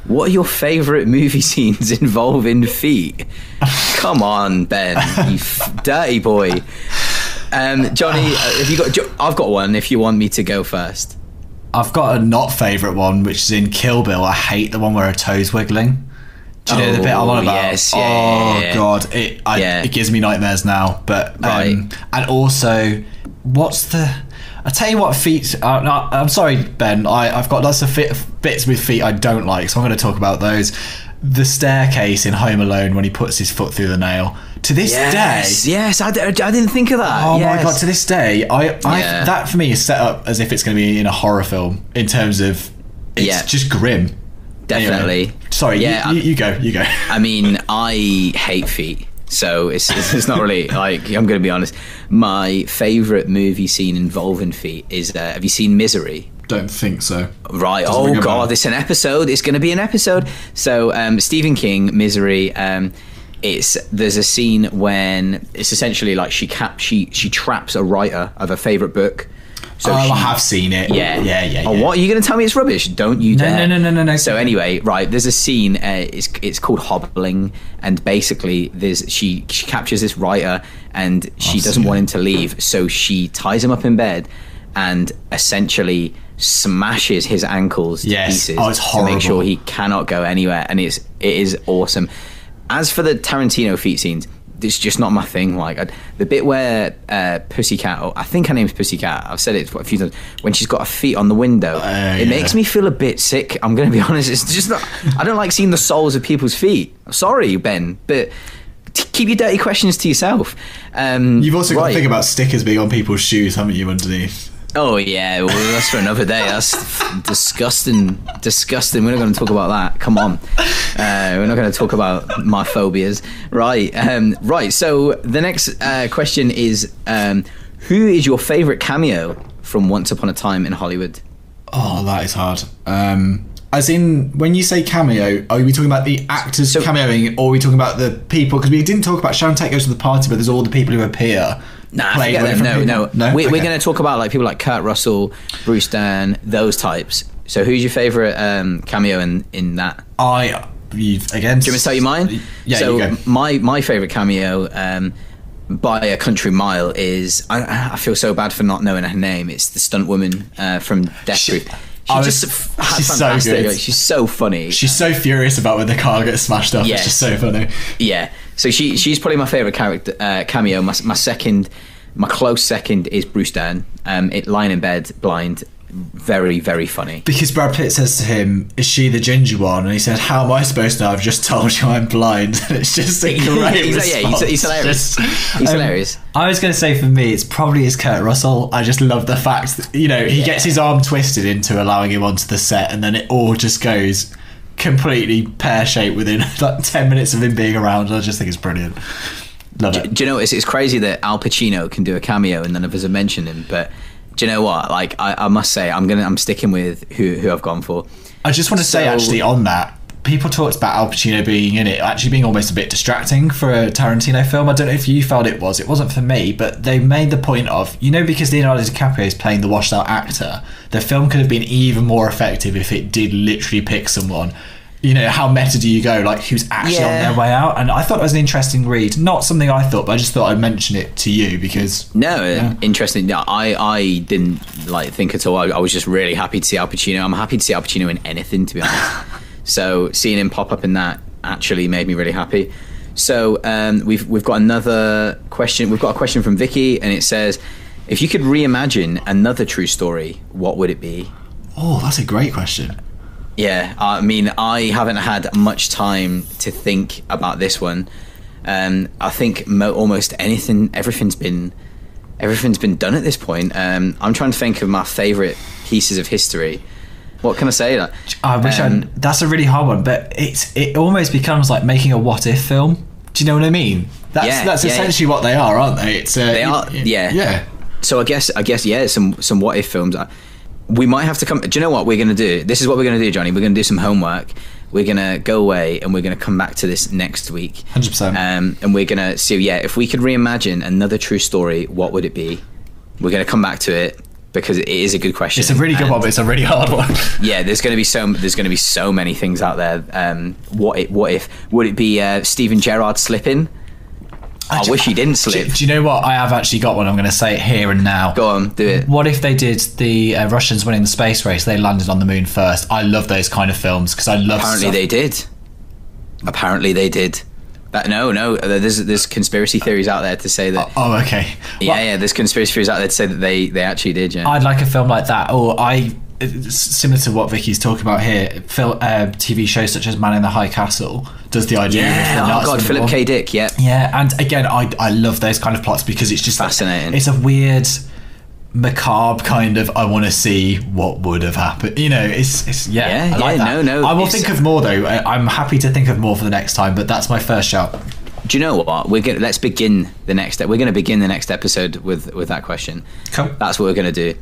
what are your favourite movie scenes involving feet? Come on, Ben, you dirty boy. Jonny, have you got? I've got one if you want me to go first.
I've got a not favourite one, which is in Kill Bill. I hate the one where her toe's wiggling. Do you know the bit I'm on about?
Yes,
God, it gives me nightmares now. But and also, I tell you what, feet. No, I'm sorry, Ben. I've got lots of bits with feet I don't like, so I'm going to talk about those. The staircase in Home Alone when he puts his foot through the nail. To this day,
yes, I didn't think of that.
Oh my God! To this day, that for me is set up as if it's going to be in a horror film in terms of it's just grim.
Definitely.
Anyway, sorry, you go.
I mean, I hate feet, so it's not really like, I'm going to be honest. My favourite movie scene involving feet is, have you seen Misery?
Don't think so.
Right. Oh God, it's an episode. It's going to be an episode. So Stephen King, Misery. There's a scene when it's essentially like she traps a writer of a favourite book. So
I have seen it. Yeah.
Oh, what? Are you going to tell me it's rubbish? Don't you dare.
No.
So anyway, right, there's a scene, it's called Hobbling, and basically she captures this writer, and she doesn't want him to leave, so she ties him up in bed and essentially smashes his ankles to pieces to make sure he cannot go anywhere, and it is awesome. As for the Tarantino feet scenes, it's just not my thing. Like the bit where Pussycat, or I think her name's Pussycat, I've said it a few times, when she's got her feet on the window, it makes me feel a bit sick. I'm going to be honest. It's just not, I don't like seeing the soles of people's feet. Sorry, Ben, but keep your dirty questions to yourself.
You've also got to think about stickers being on people's shoes, haven't you, underneath?
Oh yeah, well, that's for another day. That's disgusting. We're not going to talk about that. Come on, we're not going to talk about my phobias. Right. So the next question is, who is your favourite cameo from Once Upon a Time in Hollywood?
Oh, that is hard. As in, when you say cameo, are we talking about the actors cameoing, or are we talking about the people? Because we didn't talk about Sharon Tate Goes to the Party, but there's all the people who appear.
Nah, forget them. No. We're going to talk about like people like Kurt Russell, Bruce Dern, those types. So who's your favourite cameo in that?
Do you want me
to tell you mine?
Yeah,
so
you go.
My favourite cameo by a country mile is, I feel so bad for not knowing her name. It's the stunt woman from Death Proof. She's fantastic.
So good.
Like, she's so funny.
She's so furious about when the car gets smashed up. Yes. It's just so funny.
Yeah. So she's probably my favourite character cameo. My close second is Bruce Dern. Lying in bed, blind, very, very funny.
Because Brad Pitt says to him, "Is she the ginger one?" And he said, "How am I supposed to know? I've just told you I'm blind." And it's just a great response.
He's hilarious. He's hilarious.
I was going to say, for me, it's probably Kurt Russell. I just love the fact that, he gets his arm twisted into allowing him onto the set, and then it all just goes completely pear-shaped within like 10 minutes of him being around. I just think it's brilliant. Love it.
Do you know, it's crazy that Al Pacino can do a cameo and none of us have mentioned him, but do you know what? Like, I must say, I'm sticking with who I've gone for.
I just want to say, actually, on that, people talked about Al Pacino being in it actually being almost a bit distracting for a Tarantino film. I don't know if you felt it wasn't for me, but they made the point of, because Leonardo DiCaprio is playing the washed out actor, the film could have been even more effective if it did literally pick someone. How meta do you go, like, who's actually on their way out? And I thought it was an interesting read. Not something I thought, but I just thought I'd mention it to you because...
Interesting. No, I didn't think at all. I was just really happy to see Al Pacino. I'm happy to see Al Pacino in anything, to be honest. So seeing him pop up in that actually made me really happy. So we've got another question. We've got a question from Vicky, and it says, if you could reimagine another true story, what would it be?
Oh, that's a great question.
Yeah, I mean, I haven't had much time to think about this one. I think almost everything's been done at this point. I'm trying to think of my favourite pieces of history. What can I say?
I wish that's a really hard one, but it almost becomes like making a what if film. Do you know what I mean? That's essentially what they are, aren't they?
They are. Yeah. So I guess some what if films. We might have to come. Do you know what we're going to do? This is what we're going to do, Johnny. We're going to do some homework. We're going to go away and we're going to come back to this next week.
100%.
And we're going to see, if we could reimagine another true story, what would it be? We're going to come back to it because it is a good question.
It's a really good one, but it's a really hard one.
Yeah, there's going to be so many things out there. What if? Would it be Steven Gerrard slipping? I wish he didn't slip.
Do you know what? I have actually got one. I'm going to say it here and now.
Go on, do it.
What if they did the Russians winning the space race? They landed on the moon first. I love those kind of films because I love.
Apparently they did. No. There's conspiracy theories out there to say that.
Oh, okay.
Yeah. There's conspiracy theories out there to say that they actually did. Yeah.
I'd like a film like that. Similar to what Vicky's talking about here, TV shows such as Man in the High Castle does the idea of
Philip K. Dick,
and again I love those kind of plots because it's just
fascinating.
It's a weird macabre kind of, I want to see what would have happened, it's I like that. I will think of more though. I'm happy to think of more for the next time, but that's my first shout.
Do you know what? Let's begin the next. We're going to begin the next episode with that question.
Cool.
That's what we're going to do.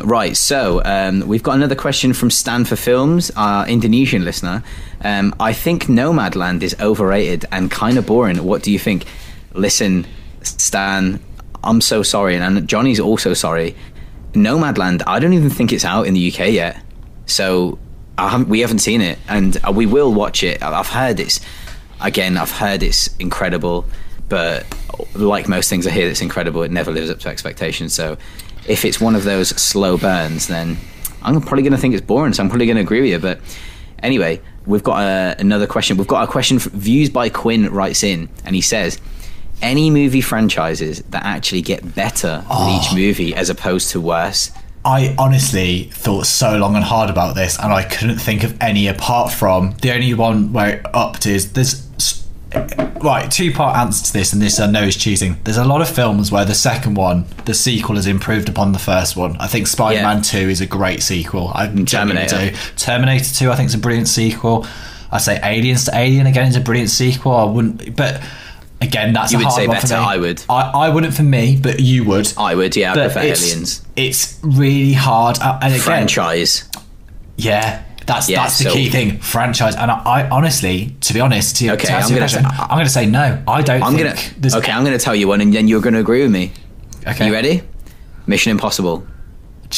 Right. So we've got another question from Stan for Films, our Indonesian listener. I think Nomadland is overrated and kind of boring. What do you think? Listen, Stan, I'm so sorry, and Johnny's also sorry. Nomadland, I don't even think it's out in the UK yet. So we haven't seen it, and we will watch it. I've heard it's incredible, but like most things I hear that's incredible, it never lives up to expectations. So if it's one of those slow burns, then I'm probably going to think it's boring, so I'm probably going to agree with you. But anyway, we've got another question. We've got a question. Views by Quinn writes in, and he says, any movie franchises that actually get better with each movie as opposed to worse?
I honestly thought so long and hard about this, and I couldn't think of any apart from the only one where it upped is there's. Right, two-part answer to this, and this I know is cheating. There's a lot of films where the second one, the sequel, has improved upon the first one. I think Spider-Man 2 is a great sequel. Terminator 2 I think is a brilliant sequel. I say Aliens to Alien again is a brilliant sequel. I wouldn't, but again, that's
you
a
would
hard
say
one
better.
for me.
I would.
I wouldn't for me, but you would.
I would. Yeah, I
But
prefer Aliens.
It's really hard. And again,
Franchise.
Yeah. That's the
so-
key thing, franchise. And I honestly, to be honest,
I'm going
to say no. I don't
I'm
think there's...
Okay, I'm going to tell you one, and then you're going to agree with me.
Okay.
You ready? Mission Impossible.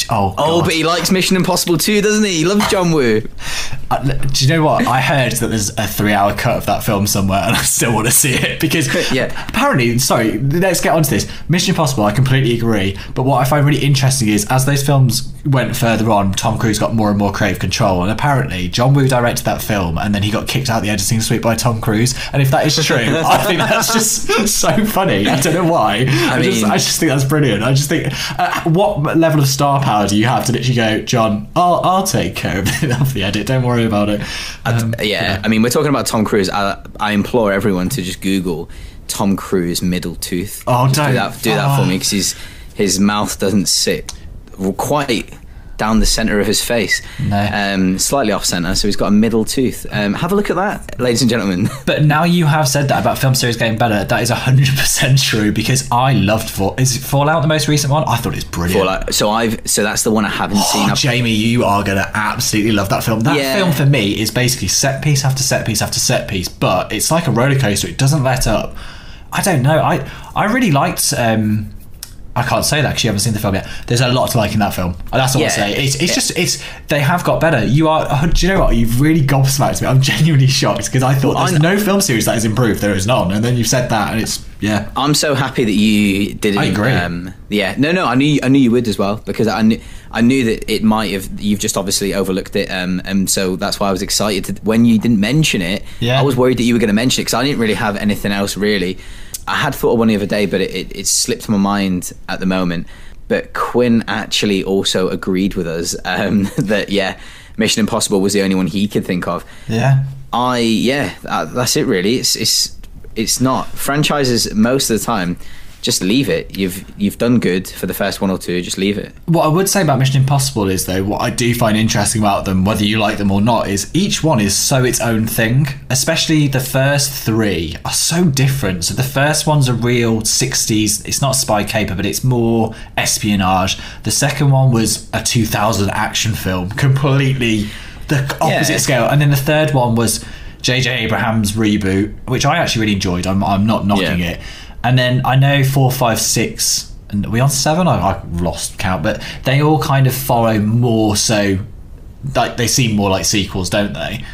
Oh,
but he likes Mission Impossible too, doesn't he? He loves John Woo.
Do you know what? I heard that there's a 3-hour cut of that film somewhere, and I still want to see it because apparently, sorry, let's get onto this. Mission Impossible, I completely agree. But what I find really interesting is as those films went further on, Tom Cruise got more and more creative control, and apparently John Woo directed that film, and then he got kicked out of the editing suite by Tom Cruise. And if that is true, I think that's just so funny. I don't know why. I just think that's brilliant. I just think what level of star power do you have to literally go, John, I'll take care of the edit, don't worry about it.
I mean, we're talking about Tom Cruise. I implore everyone to just Google Tom Cruise middle tooth.
Oh,
just do that for me, because his mouth doesn't sit quite down the center of his face.
No.
Slightly off center, so he's got a middle tooth. Have a look at that, ladies and gentlemen.
But now you have said that about film series getting better, that is 100% true, because I loved is Fallout the most recent one? I thought it was brilliant.
Fallout. So that's the one I haven't seen.
Jamie, you are gonna absolutely love that film. That film for me is basically set piece after set piece after set piece, but it's like a roller coaster. It doesn't let up. I don't know. I really liked I can't say that because you haven't seen the film yet. There's a lot to like in that film. That's all I say. It's they have got better. Do you know what? You've really gobsmacked me. I'm genuinely shocked because I thought there's no film series that has improved. There is none. And then you've said that, and it's
I'm so happy that you didn't.
I agree.
No. I knew you would as well, because I knew that it might have. You've just obviously overlooked it, and so that's why I was excited when you didn't mention it.
Yeah.
I was worried that you were going to mention it because I didn't really have anything else really. I had thought of one the other day, but it slipped my mind at the moment. But Quinn actually also agreed with us that Mission Impossible was the only one he could think of.
Yeah.
That's it really. It's not franchises most of the time. Just leave it. You've done good for the first one or two. Just leave it.
What I would say about Mission Impossible is, though, what I do find interesting about them, whether you like them or not, is each one is so its own thing. Especially the first three are so different. So the first one's a real 60s. It's not spy caper, but it's more espionage. The second one was a 2000 action film, completely the opposite scale. And then the third one was J.J. Abrams' reboot, which I actually really enjoyed. I'm not knocking it. And then I know 4, 5, 6, and are we on 7? I've lost count, but they all kind of follow more so, like they seem more like sequels, don't they?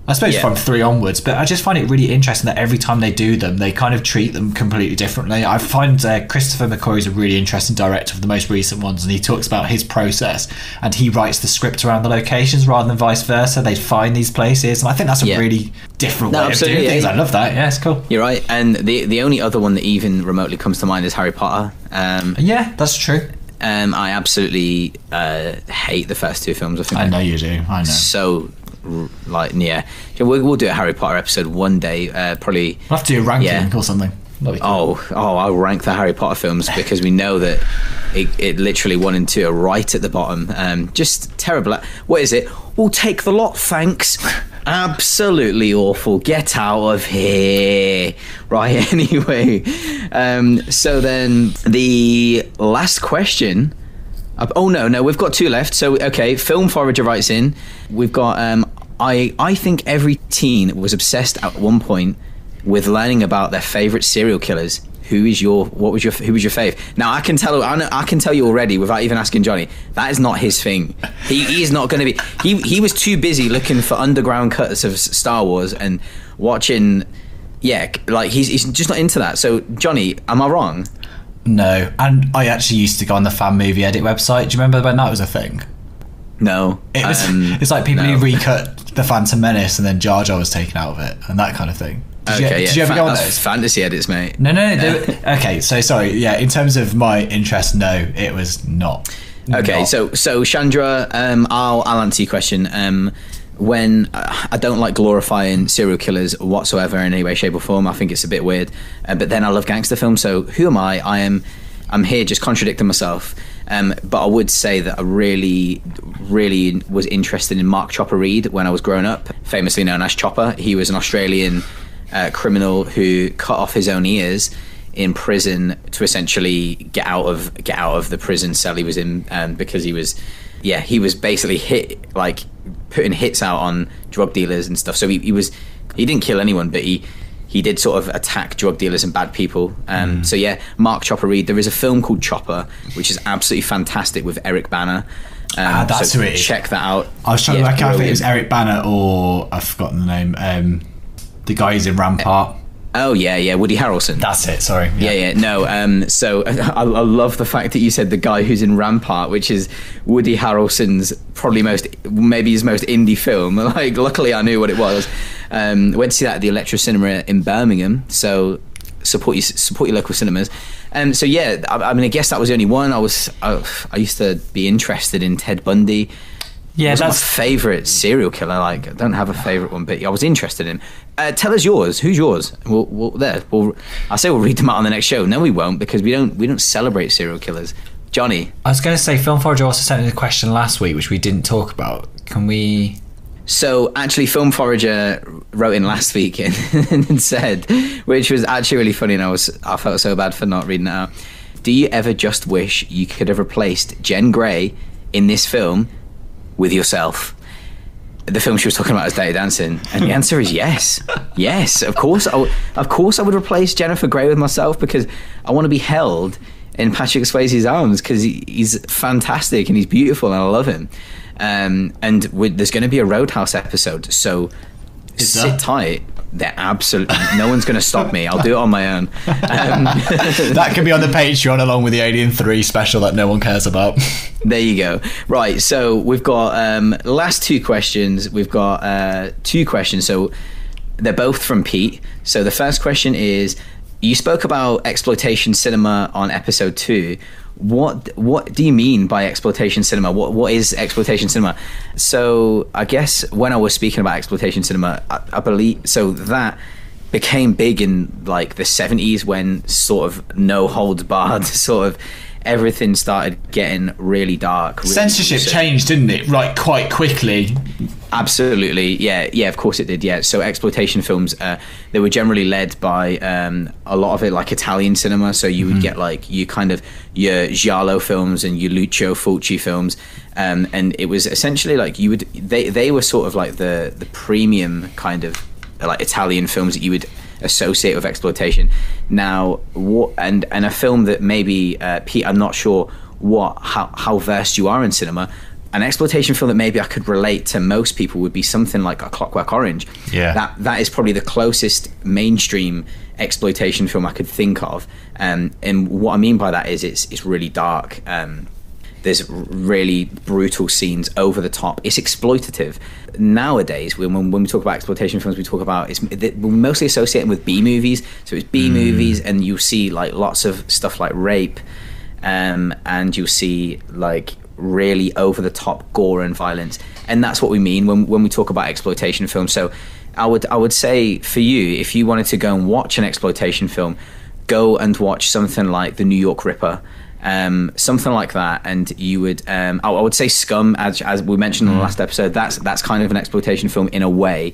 I suppose from 3 onwards, but I just find it really interesting that every time they do them, they kind of treat them completely differently. I find Christopher McQuarrie is a really interesting director of the most recent ones, and he talks about his process, and he writes the script around the locations rather than vice versa. They find these places, and I think that's a really different way of doing things. I love that. Yeah, it's cool.
You're right. And the only other one that even remotely comes to mind is Harry Potter.
Yeah, that's true.
I absolutely hate the first 2 films.
I know you do. I know.
So, we'll do a Harry Potter episode one day. Probably.
We'll have to do a ranking or something.
Cool. I'll rank the Harry Potter films because we know that it literally 1 and 2 are right at the bottom. Just terrible. What is it? We'll take the lot, thanks. Absolutely awful. Get out of here. Right, anyway. So then the last question. No, we've got 2 left. So, okay, Film Forager writes in. We've got, I think every teen was obsessed at one point with learning about their favourite serial killers. Who was your fave? Now I can tell you already without even asking Johnny, that is not his thing. He is not going to be. He was too busy looking for underground cuts of Star Wars and watching. Yeah, like he's just not into that. So Johnny, am I wrong?
No, and I actually used to go on the fan movie edit website. Do you remember when that was a thing?
No,
it was. It's like people who recut the Phantom Menace and then Jar Jar was taken out of it and that kind of thing. Did you ever go on
that's
those?
fantasy edits, mate.
No. Okay, so sorry. Yeah, in terms of my interest, no, it was not.
Okay,
Not.
so Chandra, I'll answer your question. When I don't like glorifying serial killers whatsoever in any way, shape, or form. I think it's a bit weird. But then I love gangster films. So who am I? I'm here just contradicting myself. But I would say that I really was interested in Mark Chopper Reed when I was growing up, famously known as Chopper. He was an Australian criminal who cut off his own ears in prison to essentially get out of the prison cell he was in, because he was basically putting hits out on drug dealers and stuff. So he didn't kill anyone, but he did sort of attack drug dealers and bad people. So yeah, Mark Chopper Reed. There is a film called Chopper, which is absolutely fantastic with Eric Bana.
That's who it is.
Check that out.
I was trying to work out if it was Eric Bana or I've forgotten the name. The guy who's in Rampart.
Oh yeah, Woody Harrelson.
That's it. Sorry.
Yeah. No. So I love the fact that you said the guy who's in Rampart, which is Woody Harrelson's maybe his most indie film. Like, luckily I knew what it was. Went to see that at the Electro Cinema in Birmingham. So support your local cinemas. So yeah, I mean, I guess that was the only one. I used to be interested in Ted Bundy. Yeah, that's my favourite serial killer. Like, I don't have a favourite one, but I was interested in him. Tell us yours. Who's yours? I say we'll read them out on the next show. No, we won't, because we don't celebrate serial killers. Jonny.
I was going to say, Film Forager also sent in a question last week, which we didn't talk about. Can we...
So actually, Film Forager wrote in last week and said, which was actually really funny, and I felt so bad for not reading it out. Do you ever just wish you could have replaced Jen Grey in this film with yourself? The film she was talking about is Dirty Dancing, and the answer is yes. Yes, of course I would replace Jennifer Grey with myself, because I want to be held in Patrick Swayze's arms, because he's fantastic and he's beautiful and I love him. And there's going to be a Roadhouse episode, so sit tight. They're absolutely no one's going to stop me. I'll do it on my own.
That could be on the Patreon along with the Alien 3 special that no one cares about.
There you go. Right, so we've got last two questions. We've got two questions, so they're both from Pete. So the first question is, you spoke about exploitation cinema on episode 2. What do you mean by exploitation cinema? What is exploitation cinema? So I guess when I was speaking about exploitation cinema, I believe so that became big in like the 70s, when sort of no holds barred, sort of everything started getting really dark.
Censorship changed, didn't it? Right, quite quickly.
Absolutely, yeah, of course it did, yeah. So exploitation films, they were generally led by a lot of it like Italian cinema. So you would get like your giallo films and your Lucio Fulci films, and it was essentially like they were sort of like the premium kind of like Italian films that you would associate with exploitation. Now, and a film that maybe Pete, I'm not sure how versed you are in cinema. An exploitation film that maybe I could relate to most people would be something like A Clockwork Orange. Yeah, that is probably the closest mainstream exploitation film I could think of. And what I mean by that is it's really dark. There's really brutal scenes, over the top. It's exploitative. Nowadays, when we talk about exploitation films, we talk about we're mostly associating with B movies. So it's B movies, and you'll see like lots of stuff like rape, and you'll see like really over the top gore and violence, and that's what we mean when we talk about exploitation films. So I would say for you, if you wanted to go and watch an exploitation film, go and watch something like The New York Ripper, something like that, and you would I would say Scum, as we mentioned in the last episode. That's kind of an exploitation film in a way,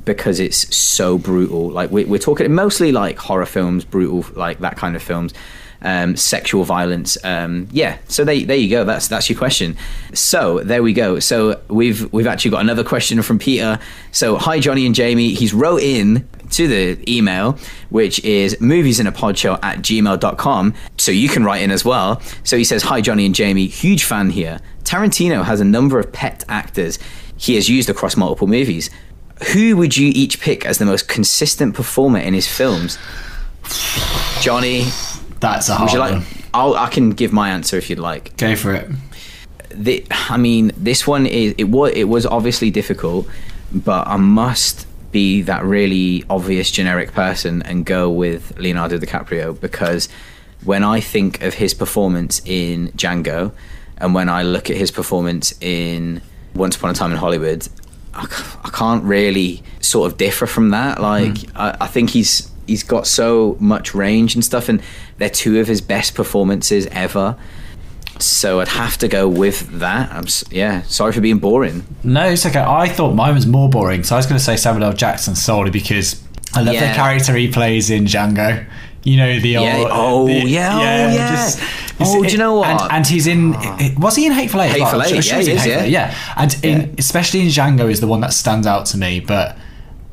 because it's so brutal. Like we're talking mostly like horror films, brutal, like that kind of films. Sexual violence, so there you go. That's your question. So there we go. So we've actually got another question from Peter. So hi Jonny and Jamie. He's wrote in to the email, which is moviesinapodshell@gmail.com, so you can write in as well. So he says, hi Jonny and Jamie, huge fan here. Tarantino has a number of pet actors he has used across multiple movies. Who would you each pick as the most consistent performer in his films? Jonny,
that's a hard one.
I can give my answer if you'd like.
Go for it.
This one is it was obviously difficult, but I must be that really obvious generic person and go with Leonardo DiCaprio, because when I think of his performance in Django and when I look at his performance in Once Upon a Time in Hollywood, I can't really sort of differ from that. Like, I think he's got so much range and stuff, and they're two of his best performances ever. So I'd have to go with that. Sorry for being boring.
No, it's okay. I thought mine was more boring, so I was going to say Samuel L. Jackson solely because I love the character he plays in Django. You know, the old... do you know what? And he's in... Was he in Hateful Eight?
Hateful Eight,
he is, yeah. And especially in Django is the one that stands out to me, but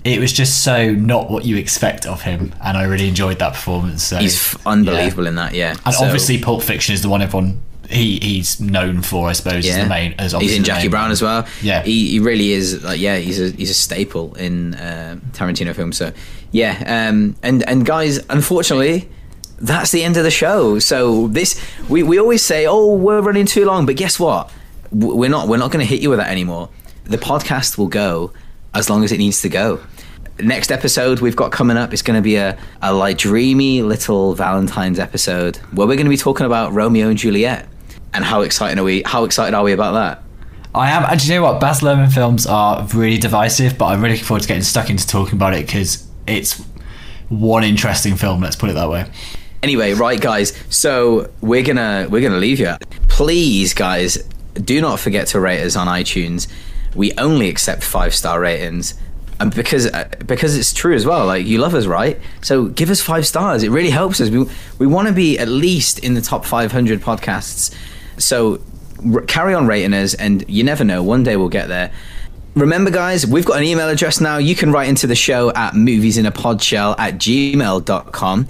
it was just so not what you expect of him, and I really enjoyed that performance. So,
he's unbelievable in that, yeah.
And obviously Pulp Fiction is the one everyone... He's known for, I suppose, as the main. He's in
Jackie Brown as well.
Yeah,
he really is. Like, he's a staple in Tarantino films. So and guys, unfortunately, that's the end of the show. So we always say, oh, we're running too long, but guess what? We're not going to hit you with that anymore. The podcast will go as long as it needs to go. Next episode we've got coming up is going to be a like dreamy little Valentine's episode where we're going to be talking about Romeo and Juliet. And how excited are we about that?
I am. And do you know what? Baz Luhrmann films are really divisive, but I'm really looking forward to getting stuck into talking about it because it's one interesting film. Let's put it that way.
Anyway, right, guys. So we're gonna leave you. Please, guys, do not forget to rate us on iTunes. We only accept 5-star ratings. And because it's true as well, like, you love us, right? So give us 5 stars. It really helps us. We want to be at least in the top 500 podcasts. So carry on rating us, and you never know, one day we'll get there. Remember, guys, we've got an email address now. You can write into the show at moviesinapodshell@gmail.com.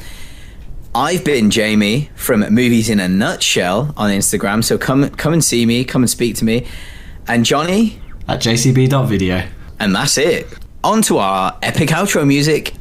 I've been Jamie from Movies in a Nutshell on Instagram. So come and see me, come and speak to me. And Jonny
at jcb.video.
And that's it. On to our epic outro music.